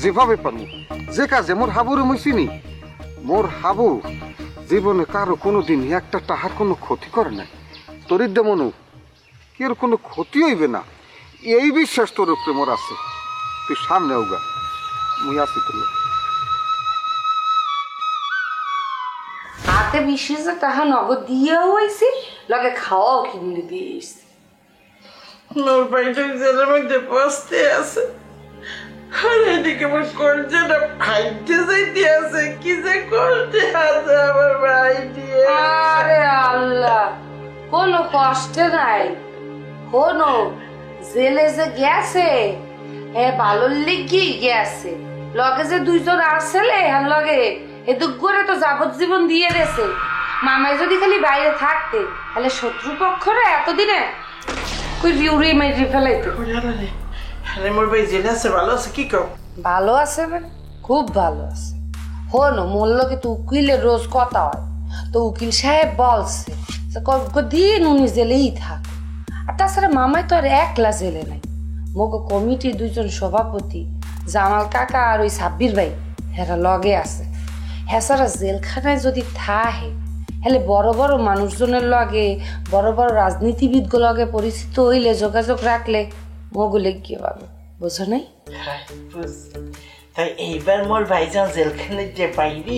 যেভাবে পারবো, যে কাজে মোর হাবুরে মুই চিনি। মোর হাবু জীবনে কারো কোনোদিন একটা টাহার কোনো ক্ষতি করে নাই। তোর মনু কেউ কোনো ক্ষতি হইবে না, এই বিশ্বাস তোর উপরে মোর আছে। তুই সামনে ওগা, মুই আছি তোর লগে। হাতে 20,000 টাকা নগদ দিয়েও হয়েছি, লগে খাওয়াও কিনে দিয়েছি। মোর ভাইটা জেলের মধ্যে বসতে আছে, আর এদিকে আমার কলজাটা ফাইটে যাইতে আছে। কি যে করতে আছে আমার ভাই দিয়ে। আরে আল্লাহ, কোনো কষ্ট নাই। কোনো জেলে যে গেছে ভালোর লিগি গেছে, লগে যে 2জন আসলে আর লগে এ দুঃখ করে তো যাবজ্জীবন দিয়ে দিয়েছে। মামাই যদি খালি বাইরে থাকতে তাহলে শত্রুপক্ষরে এতদিনে কই রিউরি মাইরি ফেলাইতো। আরে মোর ভাই জেলে আছে, ভালো আছে? কি কও? ভালো আছে মানে খুব ভালো আছে। হনো মোল্লকে তো উকিলের রোজ কথা হয়, তো উকিল সাহেব বলছে দিন উনি জেলেই থাক। আর তাছাড়া মামাই তো আর একলা জেলে নাই, মোগো কমিটির 2জন সভাপতি জামাল কাকা আর ওই সাব্বির ভাই হেরা লগে আছে। হেসারা জেলখানায় যদি থাহে হলে বড় বড় মানুষজনের লগে, বড় বড় রাজনীতিবিদ লগে পরিচিত হইলে, যোগাযোগ রাখলে মোগুলে কি পাবে, বুঝো নাই? তাই এইবার মোর ভাইজান জেলখানে যে বাইরে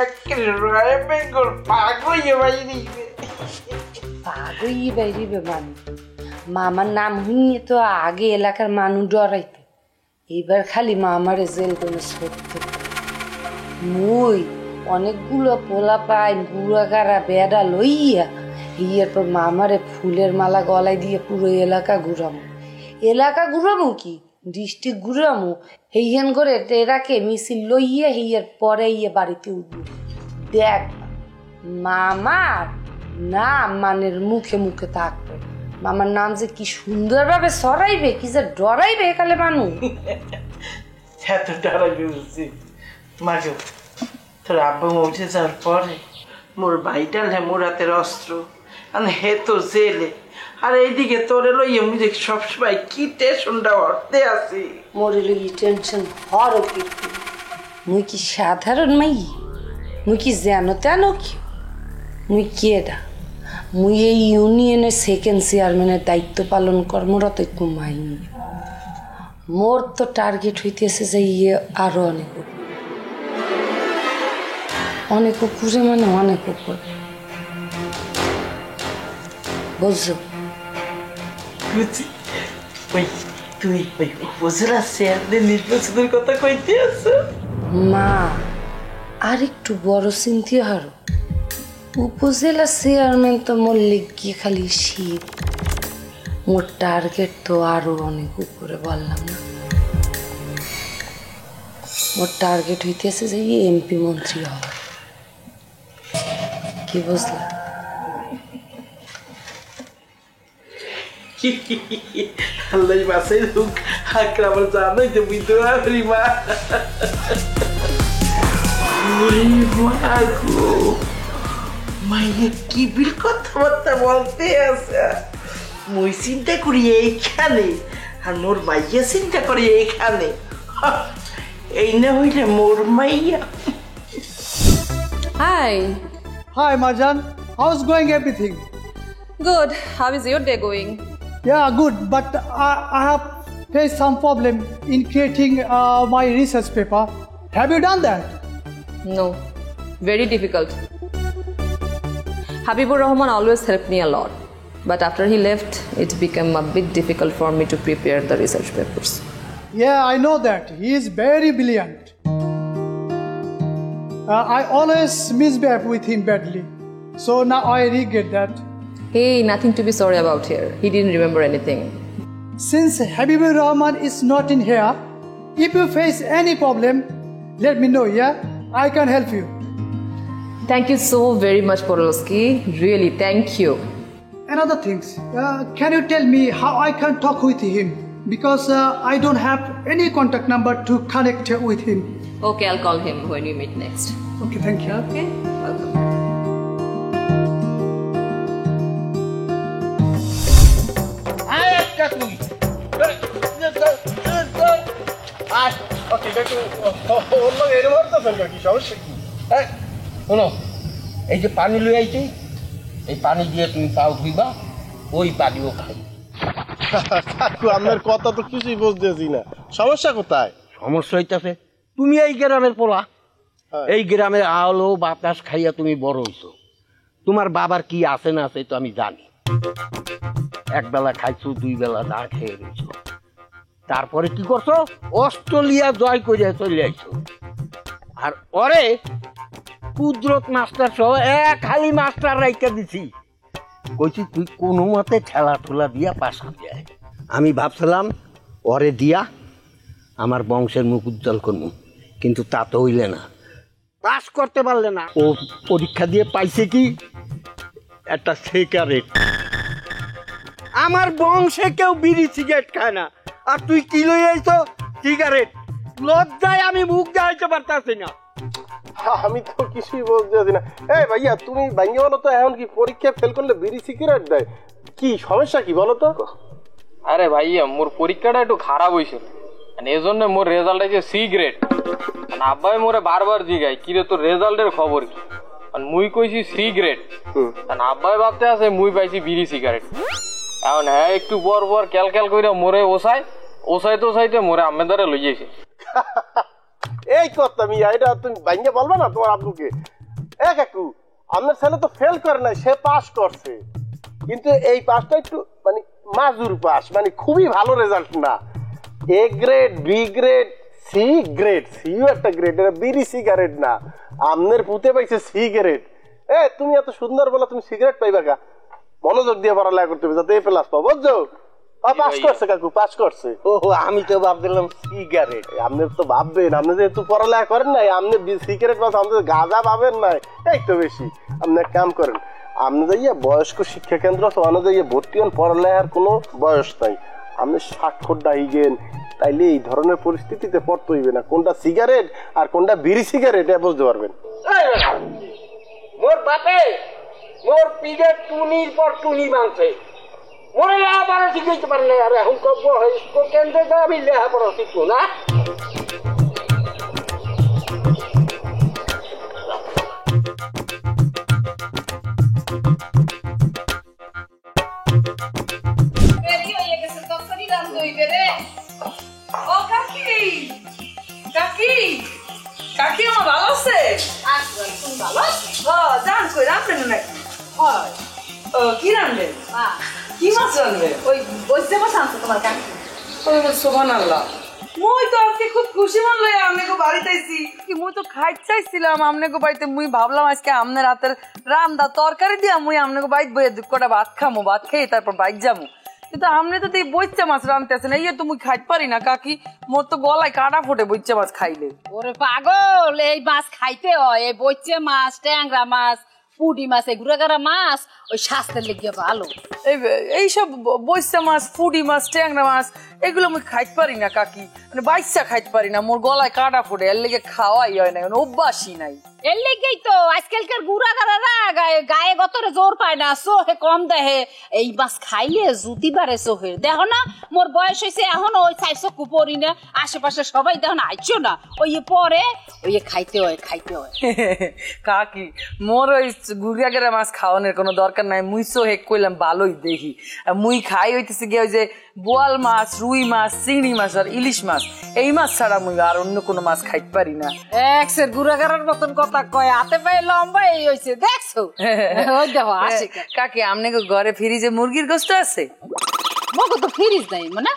একেবারে বেঙ্গল পাগ হইয়া বাইরে পাগই বাইরিবে মানে মামার নাম শুনিয়ে তো আগে এলাকার মানুষ ডরাইতো, এইবার খালি মামারে জেল করে সত্যি। মুই অনেকগুলো পোলা পাই গুড়াগাড়া বেড়া লইয়া এরপর মামারে ফুলের মালা গলায় দিয়ে পুরো এলাকা ঘুরামো। এলাকা ঘুরামো কি ডিস্ট্রিক্ট ঘুরামো, হেইয়ান করে টেরাকে মিছিল লইয়া হেইয়ার পরে ইয়ে বাড়িতে উঠবো। দেখ মামার নাম মানের মুখে মুখে থাকবে, মামার নাম যে কি সুন্দরভাবে সরাইবে, কি যে ডরাইবে একালে মানুষ। এত ডরাইবে বুঝছি মাঝে তোর আব্বু উঠে যাওয়ার পরে মোর ভাইটাল হে মোর হাতের অস্ত্র, আর হে তো জেলে, আর এইদিকে তোরে লইয়া মুই দেখ সবসময় কি টেনশনটা হরতে আছি। মোর লই টেনশন হর কি, মুই কি সাধারণ মাই, মুই কি জানো তেন কি, মুই কেডা? মুই এই ইউনিয়নের 2nd চেয়ারম্যানের দায়িত্ব পালন কর্মরত একটু মাইনি। মোর তো টার্গেট হইতেছে যে ইয়ে আরো অনেক অনেক উপরে মানে অনেক উপরে, বুঝছো? বুঝছি। ওই তুই ওই উপজেলা চেয়ারম্যান নির্বাচনের কথা কইতে আছো? মা আর একটু বড় চিন্তা হারো, উপজেলা চেয়ারম্যান তো মল্লিক গিয়ে খালি শীত, মোর টার্গেট তো আরো অনেক উপরে, বললাম না? মোর টার্গেট হইতেছে যে এমপি মন্ত্রী হওয়া। কি বুঝলা? আল্লাহ বাসাই লোক হাকরা আমার জানোই তো বুঝতে পারি মা। মাইনে কি বিল কথাবার্তা বলতে আছে, মুই চিন্তা করি এইখানে আর মোর মাইয়া চিন্তা করি এইখানে, এই না হইলে মোর মাইয়া। Hi. Hi, Marjan. How's going everything? Good. How is your day going? Yeah, good. But I have faced some problem in creating my research paper. Have you done that? No. Very difficult. Habibur Rahman always helped me a lot. But after he left, it became a bit difficult for me to prepare the research papers. Yeah, I know that. He is very brilliant. I always misbehave with him badly. So now I regret that. Hey, nothing to be sorry about here. He didn't remember anything. Since Habibur Rahman is not in here, if you face any problem, let me know, yeah? I can help you. Thank you so very much, Podolsky. Really, thank you. Another things, can you tell me how I can talk with him? Because I don't have any contact number to connect with him. Okay, I'll call him when we meet next. Okay, thank you. Okay, welcome. তুই শোনো, এই যে পানি লই আইছি, এই পানি দিয়ে তুমি পাও ধুইবা, ওই পানিও খাই। কাকু আপনার কথা তো কিছুই বুঝতেছি না, সমস্যা কোথায়? সমস্যা হইতাছে তুমি এই গ্রামের পোলা, এই গ্রামের আলো বাতাস খাইয়া তুমি বড় হইছো। তোমার বাবার কি আছে না আছে তো আমি জানি। এক বেলা খাইছো, দুই বেলা না খেয়ে রয়েছো, তারপরে কি করছো? অস্ট্রেলিয়া জয় করে চলে আইছো। আর ওরে কুদরত মাস্টার সহ এক খালি মাস্টার রাইকা দিছি, কইছি তুই কোনো মতে ঠেলা ঠোলা দিয়া পাস করবি। আমি ভাবছিলাম ওরে দিয়া আমার বংশের মুখ উজ্জ্বল করবো, কিন্তু তা তো হইলে না, পাস করতে পারলে না। ও পরীক্ষা দিয়ে পাইছে কি একটা সিগারেট। আমার বংশে কেউ বিড়ি সিগারেট খায় না, আর তুই কি লই আইছো? সিগারেট। লজ্জায় আমি মুখ দেখাইতে পারতাছি না। আমি তো কিছুই বুঝতেছি না। এই ভাইয়া তুমি ভাইয়া বলো তো, এখন কি পরীক্ষা ফেল করলে বিড়ি সিগারেট দেয়? কি সমস্যা কি বলো তো? আরে ভাইয়া মোর পরীক্ষাটা একটু খারাপ হয়েছিল, এই জন্য মোর রেজাল্ট আছে সি গ্রেড। আব্বাই মোরে বারবার জিগাই কিরে তোর রেজাল্টের খবর কি, মুই কইছি সি গ্রেড, আব্বাই ভাবতে আছে মুই পাইছি বিড়ি সিগারেট। এখন হ্যাঁ একটু পর পর ক্যাল করে মোরে ওসাইতে মোরে আমেদারে লই যাইছে। এই কথা মিয়া, এটা তুমি ভাইয়া বলবা না তোমার আব্বুকে? এ কাকু, আপনার ছেলে তো ফেল করে নাই, সে পাস করছে, কিন্তু এই পাসটা একটু মানে মাজুর পাস, মানে খুবই ভালো রেজাল্ট না। A grade, B grade, C grade, সিও একটা গ্রেড, এটা বিড়ি সিগারেট না। আমনের পুঁতে পাইছে সিগারেট। এ তুমি এত সুন্দর বলা, তুমি সিগারেট পাইবা কা? মনোযোগ দিয়ে পড়ালেখা করতে হবে যাতে এ প্লাস পাও, বুঝছো? পাস করছে কাকু, পাস করছে। ও আমি তো ভাবছিলাম সিগারেট। আপনি তো ভাববেন, আপনি যেহেতু পড়ালেখা করেন নাই, আপনি সিগারেট পাস, আপনি গাঁজা পাবেন নাই, এই তো বেশি। আপনি এক কাম করেন, আপনি যাইয়া বয়স্ক শিক্ষা কেন্দ্র ওখানে যাইয়া ভর্তি হন, পড়ালেখার কোনো বয়স নাই। আপনি 60 ডাইগেন, তাইলে এই ধরনের পরিস্থিতিতে পড়তে হইবে না। কোনটা সিগারেট আর কোনটা বিড়ি সিগারেট এটা বুঝতে পারবেন। মোর বাপে মোর পিঠে টুনির পর টুনি বাঁধছে, মোরে লেখাপড়া শিখাইতে পারে না। আর এখন কব কেন্দ্রে আমি লেখাপড়া শিখবো না? কাকি আমার ভালো আছে? জান কই রাখবেন নাকি? কি রাখবেন? কি মাছ রাখবেন? ওই বসে বসে আনছো তোমার কাকি। সুবহানাল্লাহ, মুই তো আজকে খুব খুশি মানলে আমনেগো বাড়িতে আইছি। কি মুই তো খাইতে চাইছিলাম আমনেগো বাড়িতে, মুই ভাবলাম আজকে আমনের হাতের রান্দা তরকারি দিয়া মুই আমনেগো বাড়িতে বইয়ে কটা ভাত খামো, ভাত খেয়ে তারপর বাইক যাবো। কিন্তু আমনে তো এই বইচা মাছ রানতেছেন, এই তো মুই খাইতে পারি না কাকি, মোর তো গলায় কাটা ফোটে বইচা মাছ খাইলে। ওরে পাগল, এই মাছ খাইতে হয়, এই বইচে মাছ, ট্যাংরা মাছ, পুঁটি মাছ, এই গুড়াগাড়া মাছ ওই স্বাস্থ্যের লেগে ভালো। এইসব বইচা মাছ, পুঁটি মাছ, ট্যাংরা মাছ এগুলো আমি খাইতে পারি না কাকি, মানে বাইচা খাইতে পারি না, মোর গলায় কাটা ফোটে, এর লেগে খাওয়াই হয় না, অভ্যাসই নাই। এর লেগেই তো আজকালকার গুড়াগাড়ারা গায়ে গতরে জোর পায় না, সোহে কম দেহে। এই মাছ খাইলে জুতি বাড়ে সোহের। দেখো না মোর বয়স হয়েছে এখনো ওই চাই চক্ষু পড়ি না, আশেপাশে সবাই দেখো না আইছো না, ওই পরে ওই খাইতে হয় খাইতে হয়। কাকি মোর ওই গুড়াগাড়া মাছ খাওয়ানোর কোনো দরকার নাই, মুই সোহে কইলাম ভালোই দেখি। মুই খাই হইতেছে গিয়ে ওই যে বোয়াল মাছ, রুই মাছ, চিংড়ি মাছ আর ইলিশ মাছ, এই মাছ ছাড়া মুই আর অন্য কোনো মাছ খাইতে পারি না। একসের গুড়াগাড়ার মতন কথা কয়, হাতে পায়ে লম্বা এই হইছে দেখছো? ওই দেখো আসে। কাকি আমনে ঘরে ফ্রিজে মুরগির গোশত আছে? মগো তো ফ্রিজ নাই মানে।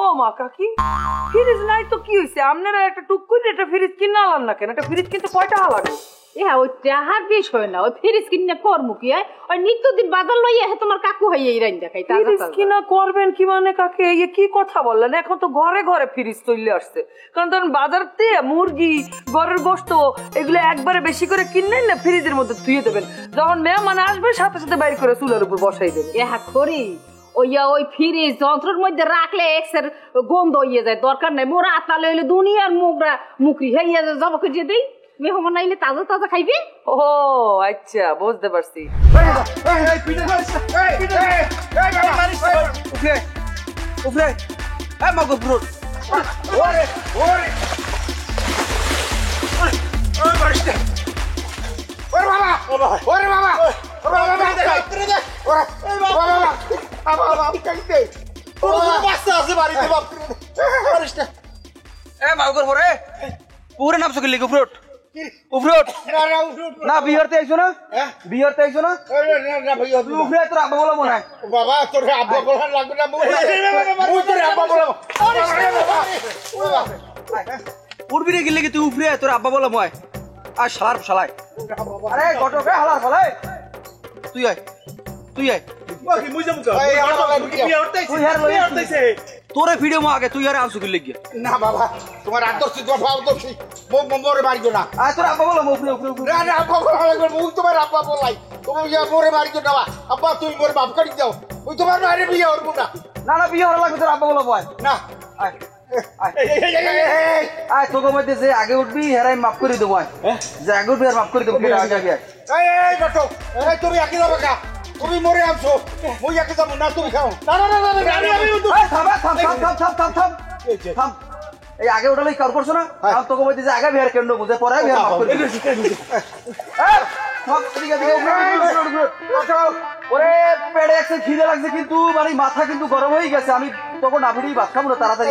ও মা কাকি, ফ্রিজ নাই তো কি হইছে? আপনারা একটা টুক করে একটা ফ্রিজ কিনা আনলাম না কেন? একটা ফ্রিজ কিনতে কয় টাকা লাগে? ওই টাহার বিষয় না, ওই ফ্রিজ কিনে করবো কি? ওই নিত্যদিন বাজার লইয়া তোমার কাকু হইয়া এই রাইন দেখাই। ফ্রিজ কিনা করবেন কি মানে কাকি? এই কি কথা বললেন? এখন তো ঘরে ঘরে ফ্রিজ চলে আসছে, কারণ তখন বাজার থেকে মুরগি, ঘরের গোশত এগুলো একবারে বেশি করে কিনলেন না, ফ্রিজের মধ্যে ধুয়ে দেবেন, যখন মেহমান আসবে সাথে সাথে বাইর করে চুলের উপর বসাই দেবেন। করি ওই ফ্রিজ যন্ত্রের মধ্যে রাখলে এক্সের গন্ধ হইয়া যায়, দরকার নাই। মোরা আতালে হইলে দুনিয়ার মুখরি হইয়া যায়, জবা করিয়ে দেই, মেহমান আইলে তাজা তাজা খাইবে। ও আচ্ছা, বুঝতে পারছি। উপরে এ মাগো ব্রো ওরে ওরে ওরে বাড়িতে ওরে বাবা ওরে বাবা ওরে বাবা দে ওরে বাবা বাবা কাইতে ওরে বাচ্চা আছে বাড়িতে বাপ পারিস না এ মাগো পরে পুরো নাম সকে লিখো ফ্রুট উফরোট না বিহারতে আইছো না বিহারতে আইছো না না ভাইয়া উফরে তোর আব্বা বলা মনে হয় বাবা তোর আব্বা বলা লাগবে না মুই তোর আব্বা বলা উড়বি রে গেলে কি তুই উফরে তোর আব্বা বলা ময় আর শালার শালায় আরে গটকে হালার শালায় তুই আয় তুই আয় কি মুই যাবো বিহারতে তুই হার লই আইছে তোরে ভিডিও মো আগে তুই আর আনসু কি লাগি না বাবা তোমার আদর্শ তোমার আদর্শ মোরে মারিও না আয় তোর আব্বা বলা উফরে উফরে না না আব্বা বলা লাগবে মুই তোমার আব্বা বলাই তুমি মোরে মারিও না আব্বা তুই মোরে বাপ করে দাও মুই তোমার বাইরে বিয়ে করব না না না বিয়ে হওয়ার লাগবে তোর আব্বা বলা বয় না আয় আয় তোকে মধ্যে যে আগে উঠবি হেরাই মাফ করে দেবো আয় যে আগে উঠবি আর মাফ করে দেবো আগে আগে এই গটো এই তুমি আগে যাবে কা তুমি মরে আছো মুই আগে যাব না তুমি খাও না না না না আমি থাম থাম থাম থাম থাম থাম এই আগে উঠালে কার করছ না আর তোকে মধ্যে যে আগে বিহার কেন বুঝে পরে বিহার মাফ করে দেবো এই সব ঠিক আছে ওরে পেড়ে একসাথে খিদে লাগছে কিন্তু মানে মাথা কিন্তু গরম হয়ে গেছে আমি তখন নাভিড়ি ভাত খাবো না তাড়াতাড়ি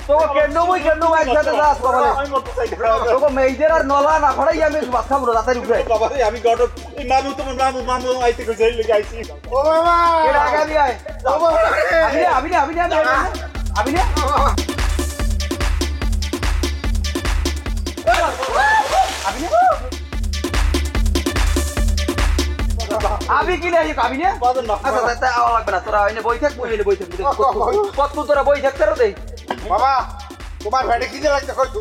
তোকে কেন মই একসাথে যাস বাবা তোকে মেয়েদের আর নলা না খড়াই আমি ভাত খাবো না তাড়াতাড়ি উঠে বাবা আমি গটক এই মামু তোমার মামু আইতে কই যাই লাগি আইছি ও বাবা এর আগে আমি আয় আমি আমি কি নাই কাবি না আচ্ছা তা আওয়া লাগবে না তোরা এনে বই থাক কত তোরা বই থাক তারও দেই বাবা তোমার ভেড়ে কি লাগছে কইছো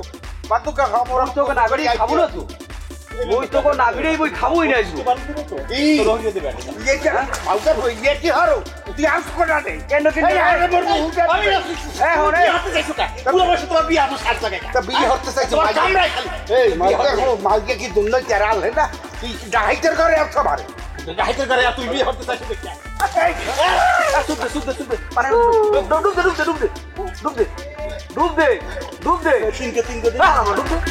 বাতুকা খাবো তোকে নাগড়ি খাবো না তো ওই তোকে নাগড়ি বই খাবোই না এই তোর হইতে দেবে এইটা আউটা হই গেছি হারো তুই আস কোটা দে কেন এই আরে মোর আমি এই হরে হাতে যাইছো কা পুরো বসে তোমার বিয়ে আমার সাথ জায়গা তা বিয়ে হতে চাইছো কামড়াই খালি এই মালকে কি দুন্ন চারাল হে না তুই ডাইটার করে আছ মারে ডাইটার করে তুই বিয়ে হতে চাইছো দেখ সুপ মানে ডুব দে তিনকে দে ডুব দে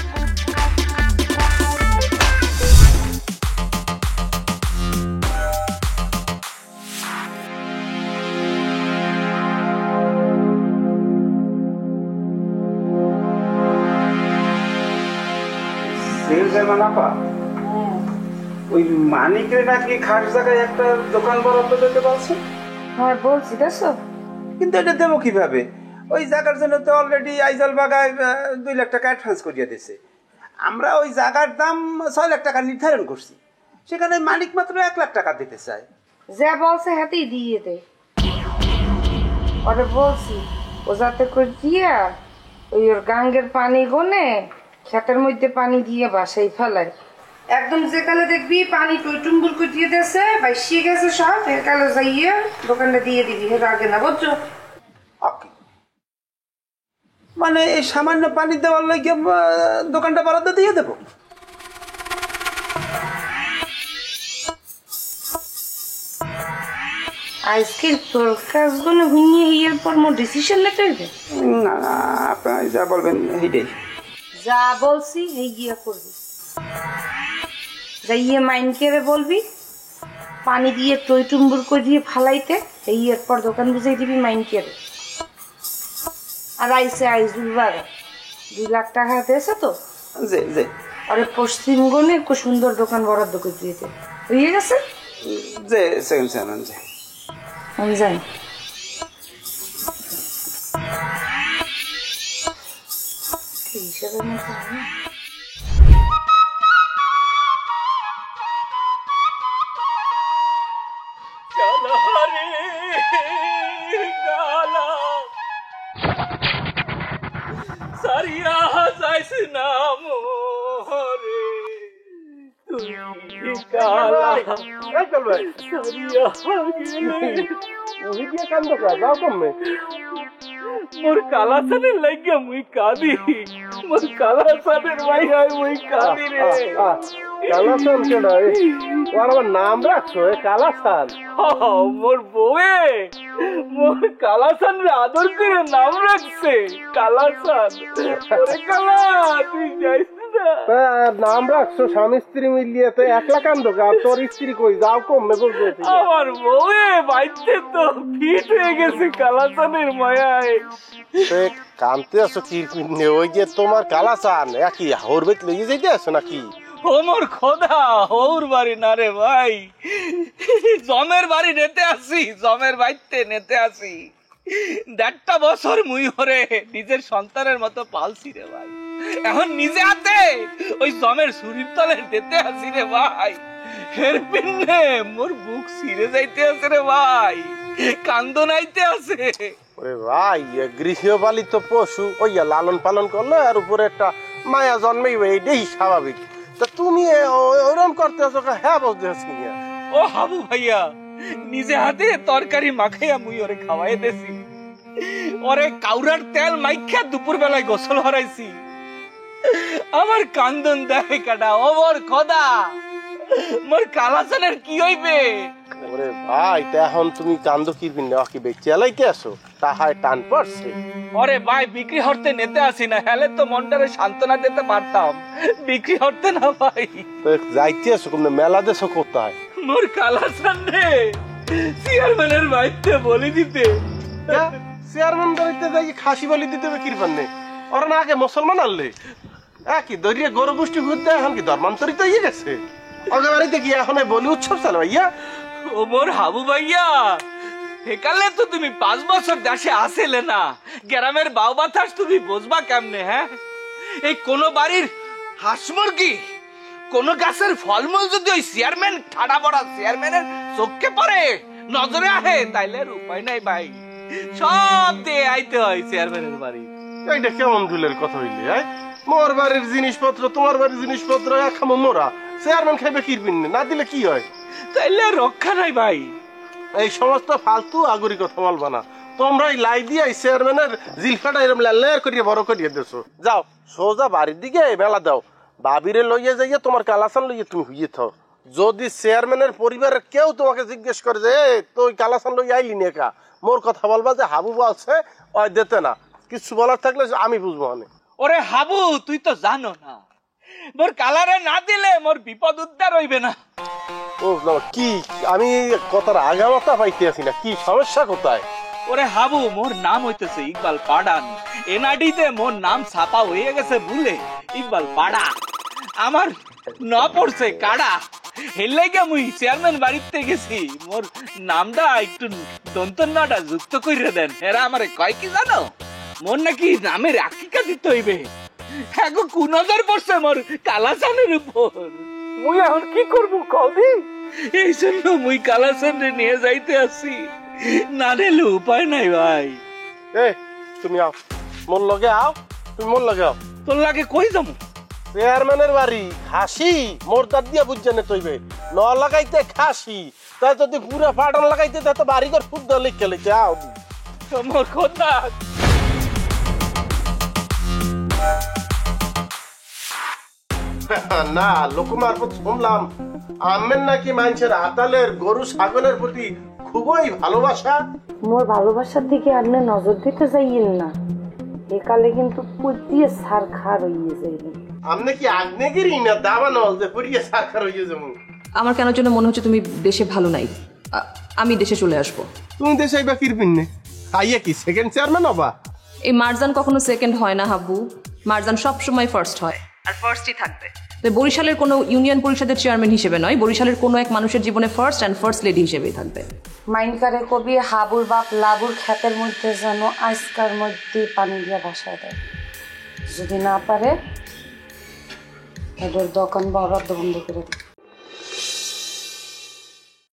ওই মানিকের নাকি খাস জায়গায় একটা দোকান বরাদ্দ দিতে বলছে। হ্যাঁ বলছি দেখছো, কিন্তু এটা দেবো কিভাবে? ওই জায়গার জন্য তো অলরেডি আইজাল বাগায় 2 লাখ টাকা অ্যাডভান্স করিয়ে দিয়েছে। আমরা ওই জায়গার দাম 6 লাখ টাকা নির্ধারণ করছি, সেখানে মালিক মাত্র 1 লাখ টাকা দিতে চায়। যা বলছে হাতেই দিয়ে দে। ওরে বলছি ও যাতে করে দিয়া ওই ওর গাঙ্গের পানি গনে ক্ষেতের মধ্যে পানি দিয়ে বাসাই ফেলায়। একদম যেকালে দেখবি পানি টইটুম্বুর করে দিয়ে দেছে বাইশিয়ে গেছে সব, একালে যাইয়ে দোকানটা দিয়ে দিবি, হের আগে না বুঝছো? মানে এই সামান্য পানি দেওয়ার লাগে দোকানটা বরাদ্দ দিয়ে দেবো? আজকে তোর কাজগুলো হুইয়ে হিয়ার পর মোর ডিসিশন নিতে হইবে না? আপনি যা বলবেন এইটাই। যা বলছি এই গিয়া করবি। যাইয়ে মাইনকে বলবি পানি দিয়ে টইটুম্বুর করে দিয়ে ফালাইতে, এই এরপর দোকান বুঝাই দিবি মাইনকে। আর আইসে আইজুল বাগা 2 লাখ টাকা দিয়েছে তো, আরে পশ্চিম গনে খুব সুন্দর দোকান বরাদ্দ করে দিয়েছে। হয়ে গেছে যে সেকেন্ড যে আমি যাই। হিসাবের মতো সারিয়া যাইস না মোরে তুই কালা মোর কালা সানের লাগিয়া মুই কাঁদি, মোর কালা সানের ভাই হয় মুই কাঁদি রে। কালাসান কেডা? ওর আমার নাম রাখছো কালাসান? মোর বউয়ে মোর কালাসান রে আদর করে নাম রাখছে কালাসান। ওরে কালা তুই যাইস না? নাম রাখছো স্বামী স্ত্রী মিলিয়ে, তো একলা কান্দ গা, তোর স্ত্রী কই? যাও কমে বলতে। আমার বউয়ে বাইতে তো ফিট হয়ে গেছে কালাসানের মায়ায়। কানতে আছো কি? ওই যে তোমার কালাসান একই হর বেত লেগে যাইতে আছো নাকি? ও মোর খোদা, হৌর বাড়ি না রে ভাই, জমের বাড়ি নেতে আসি, জমের বাড়িতে নেতে আসি। 1.5 বছর মুই হরে নিজের সন্তানের মতো পালছি রে ভাই। এখন নিজে হাতে ওই জমের শরীর তলে নেতে আসি রে ভাই। এর পিনে মোর বুক ছিঁড়ে যাইতে আছে রে ভাই, কান্দন আইতে আছে। ওরে ভাই, গৃহপালিত পশু ওই লালন পালন করলে আর উপরে একটা মায়া জন্মাইবে, এইটাই স্বাভাবিক। তা তুমি ওরম করতে আছো? হ্যাঁ বলতে আছি। ও হাবু ভাইয়া, নিজে হাতে তরকারি মাখাইয়া মুই ওরে খাওয়াই দেছি, ওরে কাউরার তেল মাইখা দুপুর বেলায় গোসল হরাইছি। আমার কান্দন দেয় কাটা। ও মোর খোদা, মোর কালাসানের কি হইবে? ওরে ভাই, তা এখন তুমি কান্দ কি কি বেচালাইতে আসো? তাহায় টান পড়ছে। ওরে ভাই, বিক্রি হরতে নেতে আসি না, হেলে তো মনটারে সান্ত্বনা দিতে পারতাম, বিক্রি হরতে না ভাই। যাইতে আসো কোন মেলা দেশো কোথায়? মোর কালাসান রে চেয়ারম্যানের বাড়িতে বলি দিতে। চেয়ারম্যান বাড়িতে যাই খাসি বলি দিতে বিক্রি পান্নে? ওরা না আগে মুসলমান আনলে কি দরিয়ে গরু গোষ্ঠী ঘুরতে, এখন কি ধর্মান্তরিত হয়ে গেছে? ওকে বাড়িতে কি এখন বলি উৎসব চালো ভাইয়া? ও মোর হাবু ভাইয়া, হেকালে তো তুমি 5 বছর দেশে আসেলে না, গ্রামের বাউ বাতাস তুমি বুঝবা কেমনে? হ্যাঁ, এই কোন বাড়ির হাঁস মুরগি, কোন গাছের ফলমূল যদি ওই চেয়ারম্যান ঠাড়া বড়া চেয়ারম্যানের চোখে পড়ে, নজরে আহে, তাইলে আর উপায় নাই ভাই, সব দিয়ে আইতে হয় চেয়ারম্যানের বাড়ি। এইটা কেমন ভুলের কথা হইলে? মোর বাড়ির জিনিসপত্র তোমার বাড়ির জিনিসপত্র এক খামো মোরা, চেয়ারম্যান খাইবে কিরবিন না দিলে কি হয়? তাইলে রক্ষা নাই ভাই। এই সমস্ত ফালতু আগুরি কথা বলবা না। তোমরা এই লাই দিয়ে চেয়ারম্যানের জিলফাটা এরম লেয়ার করিয়ে বড় করিয়ে দেছো। যাও সোজা বাড়ির দিকে মেলা দাও, বাবিরে লইয়ে যাইয়ে তোমার কালাসান লইয়ে তুমি হইয়ে থাও। যদি চেয়ারম্যানের পরিবারের কেউ তোমাকে জিজ্ঞেস করে যে তুই কালাসান লইয়ে আইলি নে কা, মোর কথা বলবা যে হাবু বলছে ওই দিতে না, কিছু বলার থাকলে আমি বুঝবো না। ওরে হাবু, তুই তো জানো না, মোর কালারে না দিলে মোর বিপদ উদ্ধার হইবে না। ও কি, আমি কথার আগামাতা পাইতে আছি না, কি সমস্যা কোথায়? ওরে হাবু, মোর নাম হইতেছে ইকবাল পাড়ান, এনআইডিতে মোর নাম ছাপা হয়ে গেছে ভুলে ইকবাল পাড়া, আমার ন পড়ছে কাড়া। এর লাগা মুই চেয়ারম্যান বাড়িতে গেছি, মোর নামটা একটু দন্তন্যটা যুক্ত করে দেন। এরা আমারে কয় কি জানো, মোর নাকি নামের আকিকা দিতে হইবে। হ্যাঁ গো, কুনজর পড়ছে মোর কালাসানের উপর। মুই এখন কি করবো কদি? এই জন্য মুই কালাসান নিয়ে যাইতে আসি, না নিলে উপায় নাই ভাই। তুমি আও মোর লগে, আও তুমি মোর লগে আও। তোর লাগে কই যাবো? চেয়ারম্যানের বাড়ি খাসি মোর দাঁত দিয়া বুঝছে তৈবে ন লাগাইতে খাসি, তাই যদি পুরা পাটন লাগাইতে তো বাড়ি ঘর ফুট লিখে লিখে আও। মোর কথা না, লোক মারফত শুনলাম আমের নাকি মানুষের আতালের গরু ছাগলের প্রতি খুবই ভালোবাসা। মোর ভালোবাসার দিকে আপনি নজর দিতে যাইয়েন না, একালে কিন্তু পুড়িয়ে সার খার হইয়ে যাইবেন। আপনি কি আগ্নেয়গিরি না দাবানল যে পুড়িয়ে সার খার হইয়ে যাবো? আমার কেন যেন মনে হচ্ছে তুমি দেশে ভালো নাই, আমি দেশে চলে আসবো। তুমি দেশে আইবা কিরবিন নে? আইয়া কি সেকেন্ড চেয়ারম্যান হবা? এই মারজান কখনো সেকেন্ড হয় না হাবু, মারজান সব সময় ফার্স্ট হয় আর ফার্স্টই থাকবে। বরিশালের কোনো ইউনিয়ন পরিষদের চেয়ারম্যান হিসেবে নয়, বরিশালের কোনো এক মানুষের জীবনে ফার্স্ট অ্যান্ড ফার্স্ট লেডি হিসেবেই থাকবে। মাইনকারে কবি হাবুর বাপ লাবুর ক্ষেতের মধ্যে যেন আইসকার মধ্যে পানি দিয়ে ভাসায় দেয়, যদি না পারে এদের দোকান বরাদ্দ বন্ধ করে দেয়।